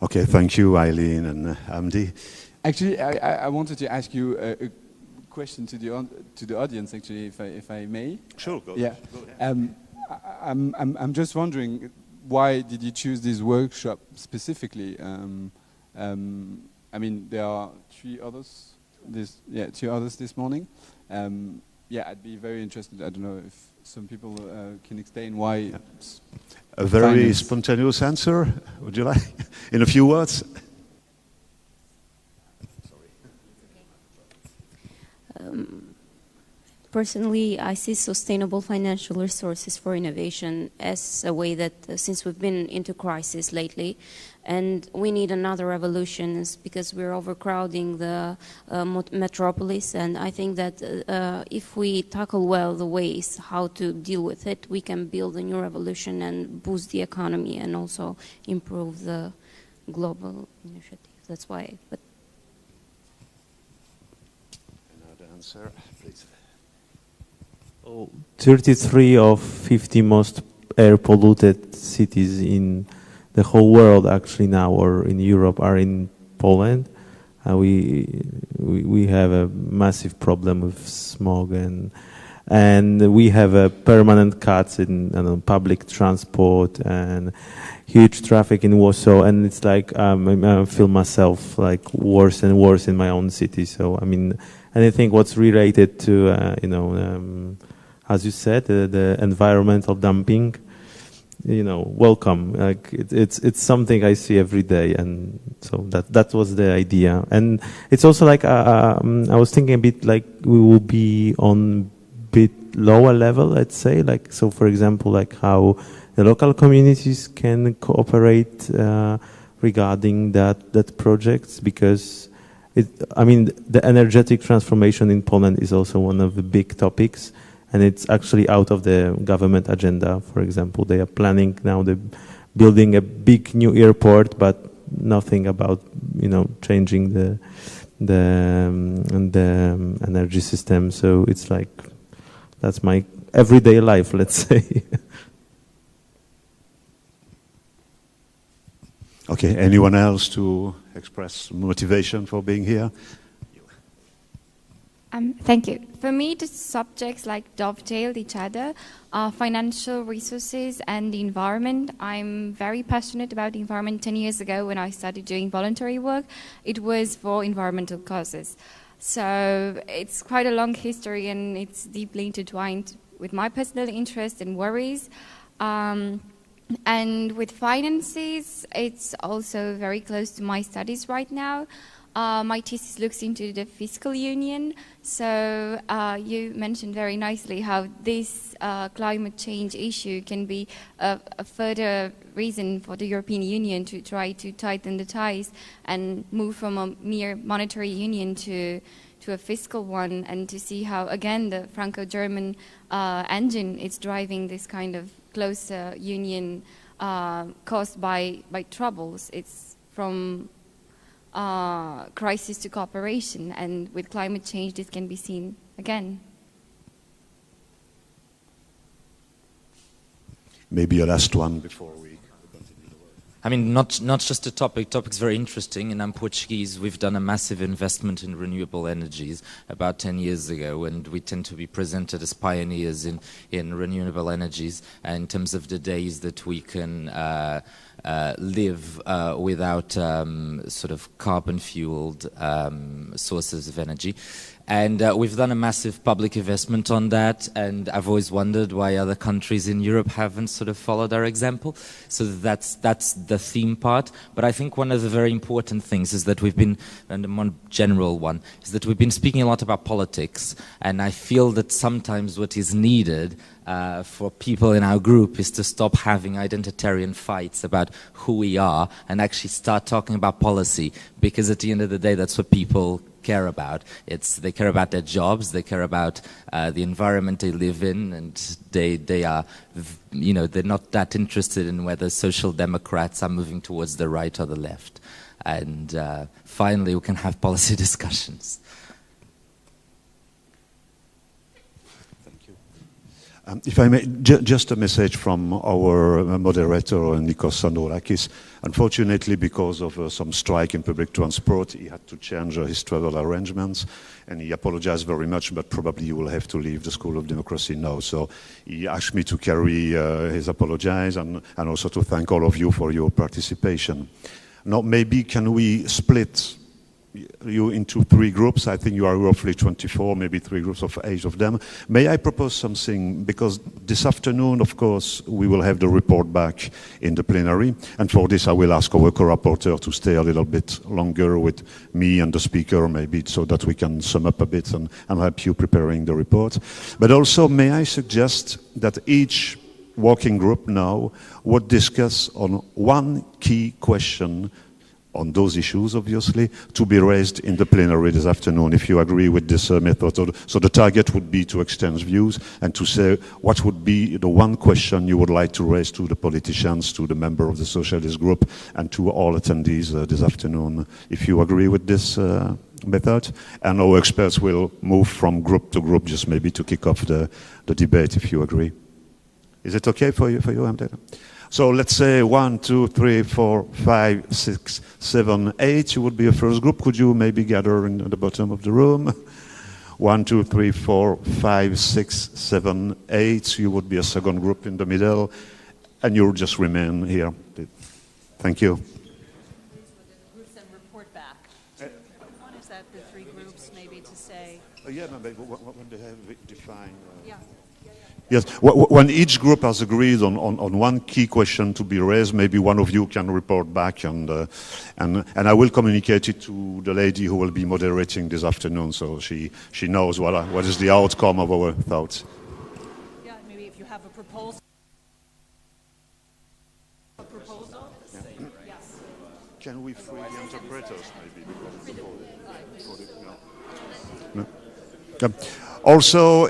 Okay, thank you, Eileen and Hamdi. Actually, I wanted to ask you a question to the audience, actually, if I may. Sure, go yeah. ahead. I'm just wondering, why did you choose this workshop specifically? I mean, there are two others this morning. Yeah, I'd be very interested. I don't know if some people can explain why. Yeah. A very spontaneous answer, would you like? In a few words? Personally, I see sustainable financial resources for innovation as a way that, since we've been into crisis lately, and we need another revolution because we're overcrowding the metropolis, and I think that if we tackle well the ways how to deal with it, we can build a new revolution and boost the economy and also improve the global initiative. That's why. But another answer, please. 33 of 50 most air polluted cities in the whole world actually now, or in Europe, are in Poland. We have a massive problem with smog, and we have a permanent cuts in public transport and huge traffic in Warsaw, and it's like I feel myself like worse and worse in my own city. So I mean, and I think what's related to as you said, the environmental dumping. welcome. Like it's something I see every day, and so that was the idea. And it's also like I was thinking a bit like we will be on bit lower level, let's say. Like so, for example, like how the local communities can cooperate regarding that projects, because the energetic transformation in Poland is also one of the big topics. And it's actually out of the government agenda. For example, they are planning now building a big new airport, but nothing about changing the energy system. So it's like that's my everyday life, let's say. Okay. Anyone else to express motivation for being here? Thank you. For me, the subjects like dovetailed each other, financial resources and the environment. I'm very passionate about the environment. 10 years ago, when I started doing voluntary work, it was for environmental causes. So it's quite a long history, and it's deeply intertwined with my personal interests and worries. And with finances, it's also very close to my studies right now. My thesis looks into the fiscal union. So you mentioned very nicely how this climate change issue can be a further reason for the European Union to try to tighten the ties and move from a mere monetary union to a fiscal one, and to see how, again, the Franco-German engine is driving this kind of closer union caused by troubles. It's from crisis to cooperation, and with climate change this can be seen again. Maybe a last one before we continue. Not just a topic. Topic's very interesting, and I'm Portuguese. We've done a massive investment in renewable energies about 10 years ago, and we tend to be presented as pioneers in renewable energies in terms of the days that we can live without sort of carbon-fueled sources of energy. And we've done a massive public investment on that, and I've always wondered why other countries in Europe haven't sort of followed our example. So that's the theme part. But I think one of the very important things is that we've been, and the more general one, is that we've been speaking a lot about politics, and I feel that sometimes what is needed for people in our group is to stop having identitarian fights about who we are and actually start talking about policy, because at the end of the day that's what people care about. They care about their jobs, they care about the environment they live in, and they are, they're not that interested in whether social democrats are moving towards the right or the left. And finally we can have policy discussions. If I may, just a message from our moderator, Nikos Sandourakis. Unfortunately, because of some strike in public transport, he had to change his travel arrangements, and he apologized very much, but probably he will have to leave the School of Democracy now. So he asked me to carry his apologies and also to thank all of you for your participation. Now, maybe can we split you into 3 groups? I think you are roughly 24, maybe 3 groups of 8 of them. May I propose something? Because this afternoon, of course, we will have the report back in the plenary. And for this, I will ask our co-rapporteur to stay a little bit longer with me and the speaker, maybe, so that we can sum up a bit and help you preparing the report. But also, may I suggest that each working group now would discuss on one key question on those issues, obviously, to be raised in the plenary this afternoon, if you agree with this method. So the target would be to exchange views and to say what would be the one question you would like to raise to the politicians, to the member of the socialist group, and to all attendees this afternoon, if you agree with this method. And our experts will move from group to group, just maybe to kick off the debate, if you agree. Is it okay for you, Hamdi? So let's say 1, 2, 3, 4, 5, 6, 7, 8. You would be a first group. Could you maybe gather in the bottom of the room? 1, 2, 3, 4, 5, 6, 7, 8. You would be a second group in the middle, and you'll just remain here. Thank you. Groups and report back. One is that the 3 groups, maybe to say. Yeah, maybe what they have defined. Yeah. Yes, when each group has agreed on one key question to be raised, maybe one of you can report back, and I will communicate it to the lady who will be moderating this afternoon, so she knows what is the outcome of our thoughts. Yeah, maybe if you have a proposal. Yes. Can we free the interpreters, maybe? No. Also,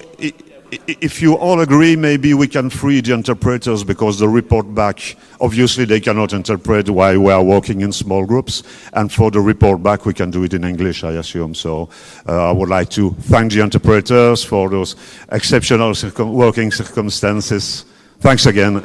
if you all agree, maybe we can free the interpreters, because the report back, obviously they cannot interpret while we are working in small groups, and for the report back we can do it in English, I assume. So I would like to thank the interpreters for those exceptional working circumstances. Thanks again.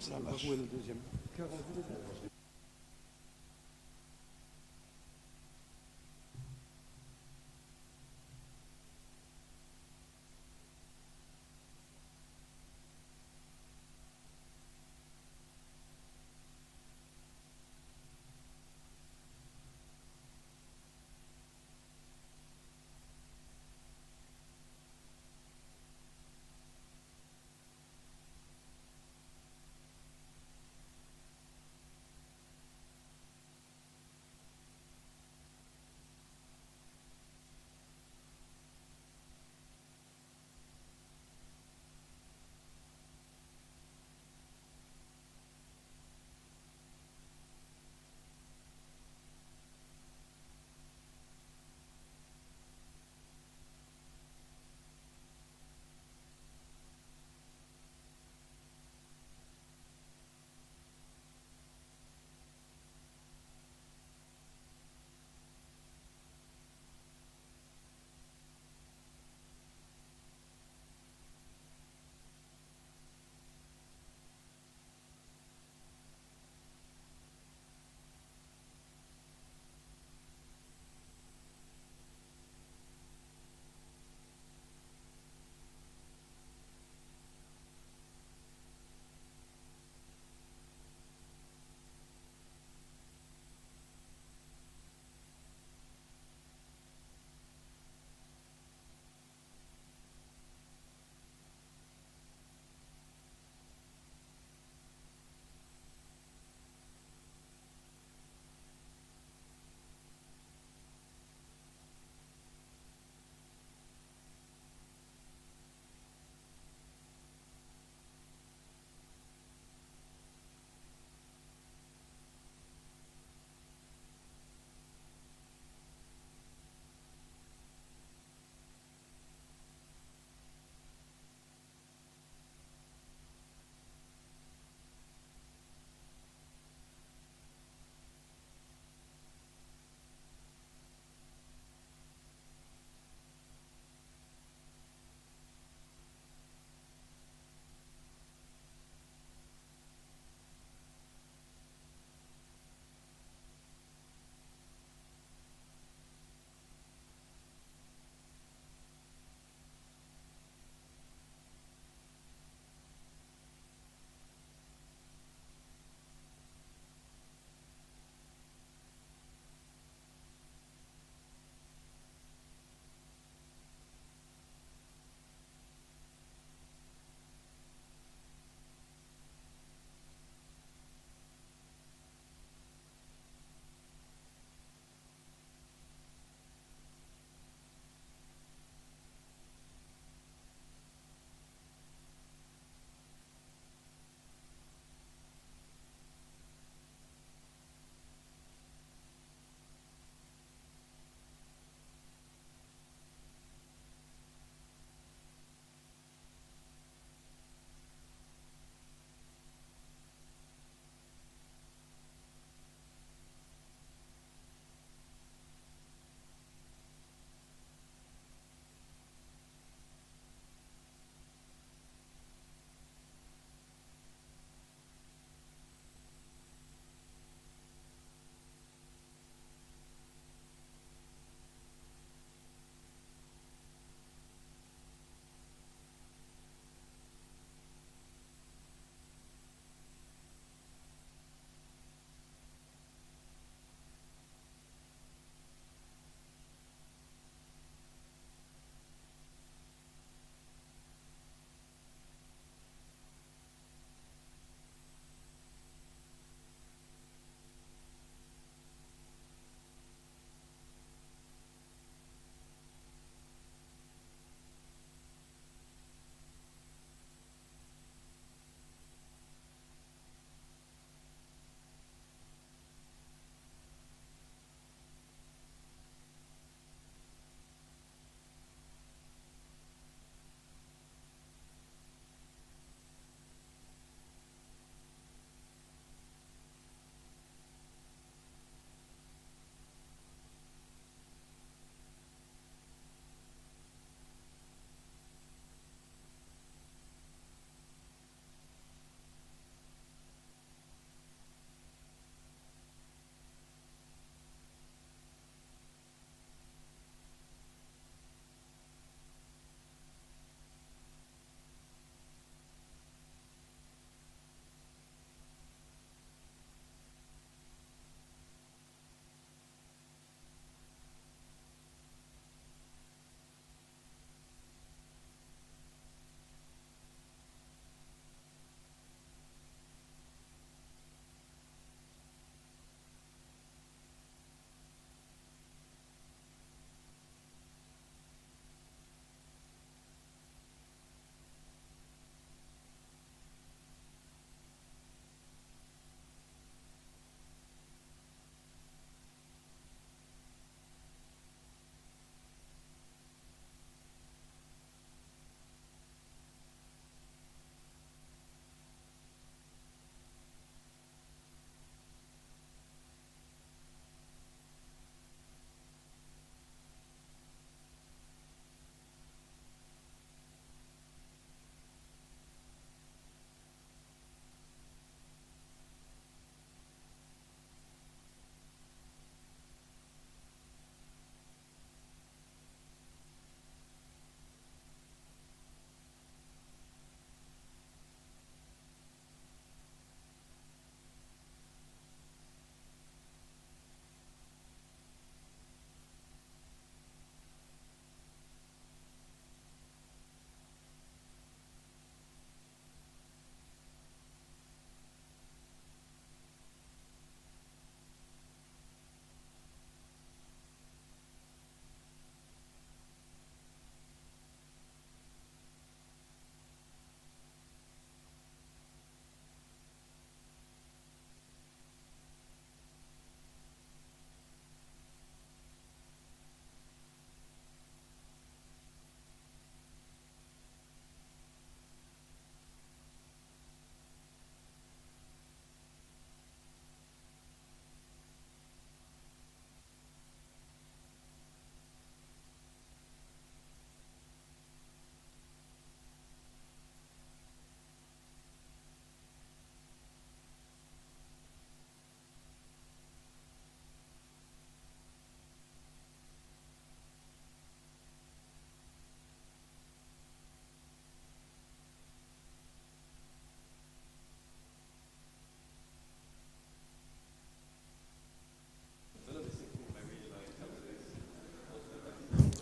Ça marche.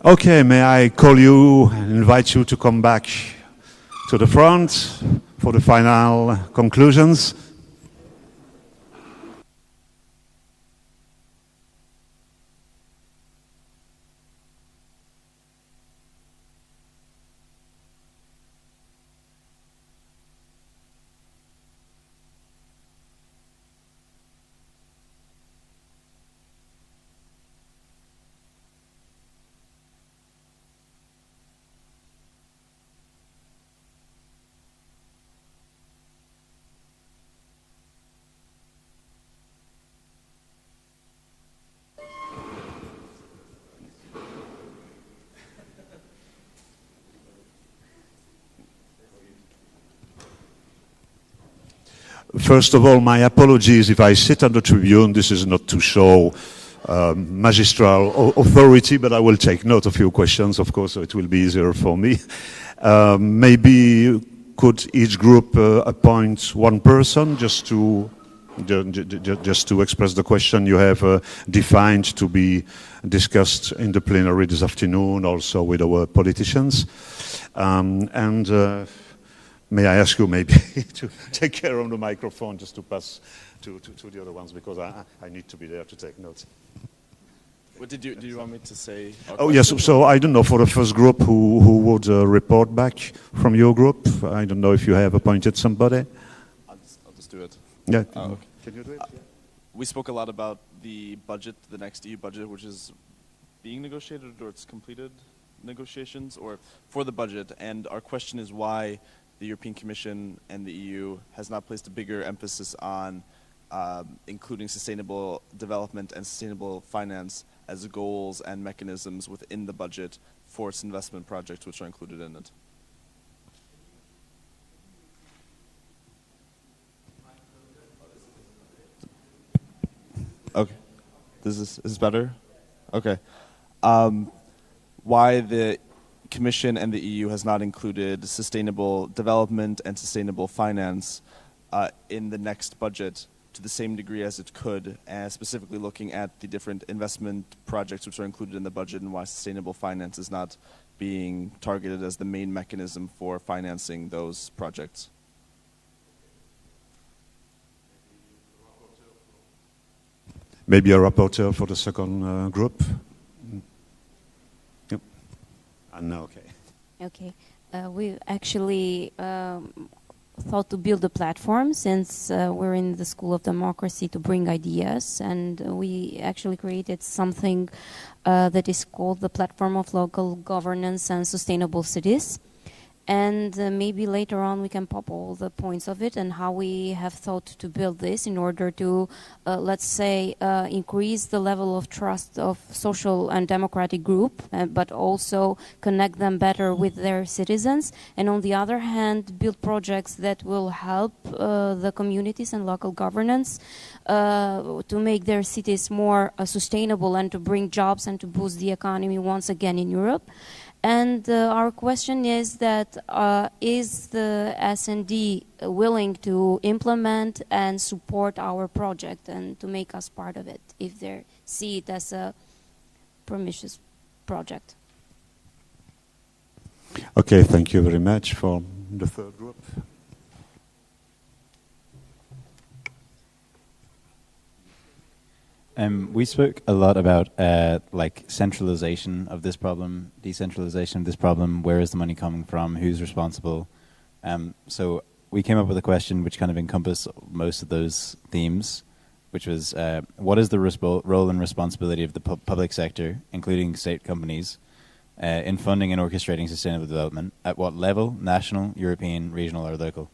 Okay, may I call you and invite you to come back to the front for the final conclusions. First of all, my apologies if I sit on the tribune. This is not to show magistral authority, but I will take note of your questions, of course, so it will be easier for me. Maybe could each group appoint one person just to express the question you have defined to be discussed in the plenary this afternoon, also with our politicians. May I ask you maybe to take care of the microphone just to pass to the other ones, because I need to be there to take notes. What do you want me to say? Oh yes, so I don't know, for the first group, who would report back from your group? I don't know if you have appointed somebody. I'll just do it. Yeah. Okay. Can you do it? Yeah. We spoke a lot about the budget, the next EU budget, which is being negotiated, or it's completed negotiations, or for the budget. And our question is why the European Commission and the EU has not placed a bigger emphasis on including sustainable development and sustainable finance as goals and mechanisms within the budget for its investment projects which are included in it. Okay, is this better? Okay. Why the Commission and the EU has not included sustainable development and sustainable finance in the next budget to the same degree as it could, and specifically looking at the different investment projects which are included in the budget, and why sustainable finance is not being targeted as the main mechanism for financing those projects. Maybe a rapporteur for the second group. Yep. No, okay. Okay. We actually thought to build a platform, since we're in the School of Democracy, to bring ideas, and we actually created something that is called the Platform of Local Governance and Sustainable Cities. And maybe later on we can pop all the points of it and how we have thought to build this in order to, let's say, increase the level of trust of social and democratic group, but also connect them better with their citizens. And on the other hand, build projects that will help the communities and local governance to make their cities more sustainable and to bring jobs and to boost the economy once again in Europe. And our question is that is the S&D willing to implement and support our project and to make us part of it if they see it as a promiscuous project? Okay, thank you very much. For the third group. We spoke a lot about like centralization of this problem, decentralization of this problem. Where is the money coming from? Who's responsible? So we came up with a question which kind of encompassed most of those themes, which was what is the role and responsibility of the public sector, including state companies, in funding and orchestrating sustainable development? At what level? National, European, regional, or local?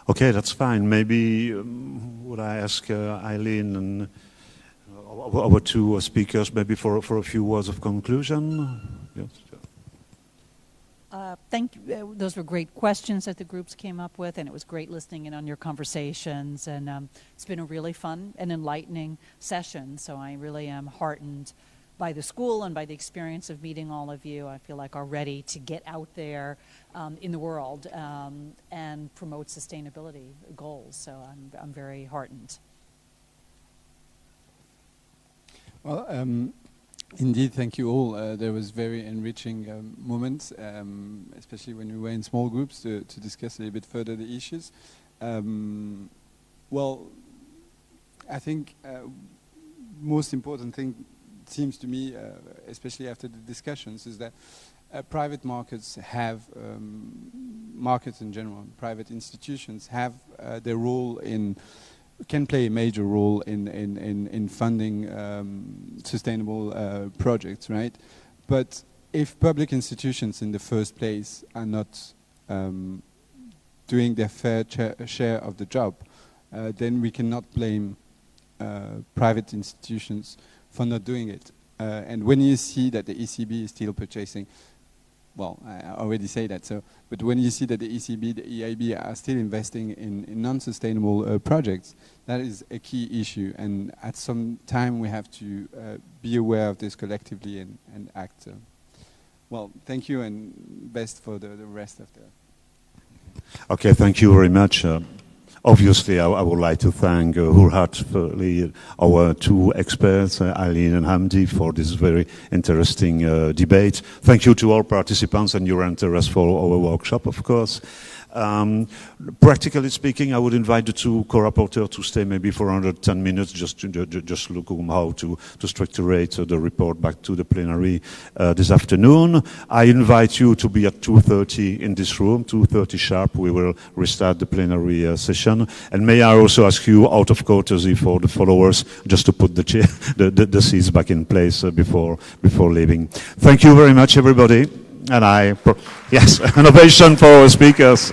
Okay, that's fine. Maybe would I ask Eileen and our two speakers maybe for a few words of conclusion? Yes. Thank you. Those were great questions that the groups came up with, and it was great listening in on your conversations. And it's been a really fun and enlightening session, so I really am heartened by the school and by the experience of meeting all of you, I feel like are ready to get out there in the world and promote sustainability goals. So I'm very heartened. Well, indeed, thank you all. There was very enriching moments, especially when we were in small groups to discuss a little bit further the issues. Well, I think most important thing seems to me, especially after the discussions, is that private markets have, markets in general, private institutions have their role in, can play a major role in funding sustainable projects, right? But if public institutions in the first place are not doing their fair share of the job, then we cannot blame private institutions for not doing it. And when you see that the ECB is still purchasing, well, I already say that, so, but when you see that the ECB, the EIB are still investing in non-sustainable projects, that is a key issue. And at some time we have to be aware of this collectively and act. Well, thank you and best for the rest of the... Okay, thank you very much. Obviously, I would like to thank wholeheartedly our two experts, Eileen and Hamdi, for this very interesting debate. Thank you to all participants and your interest for our workshop, of course. Practically speaking, I would invite the two co-rapporteurs to stay maybe for another 10 minutes, just to look at how to structure the report back to the plenary this afternoon. I invite you to be at 2:30 in this room, 2:30 sharp. We will restart the plenary session. And may I also ask you, out of courtesy for the followers, just to put the seats back in place before leaving. Thank you very much, everybody. And yes, an ovation for our speakers.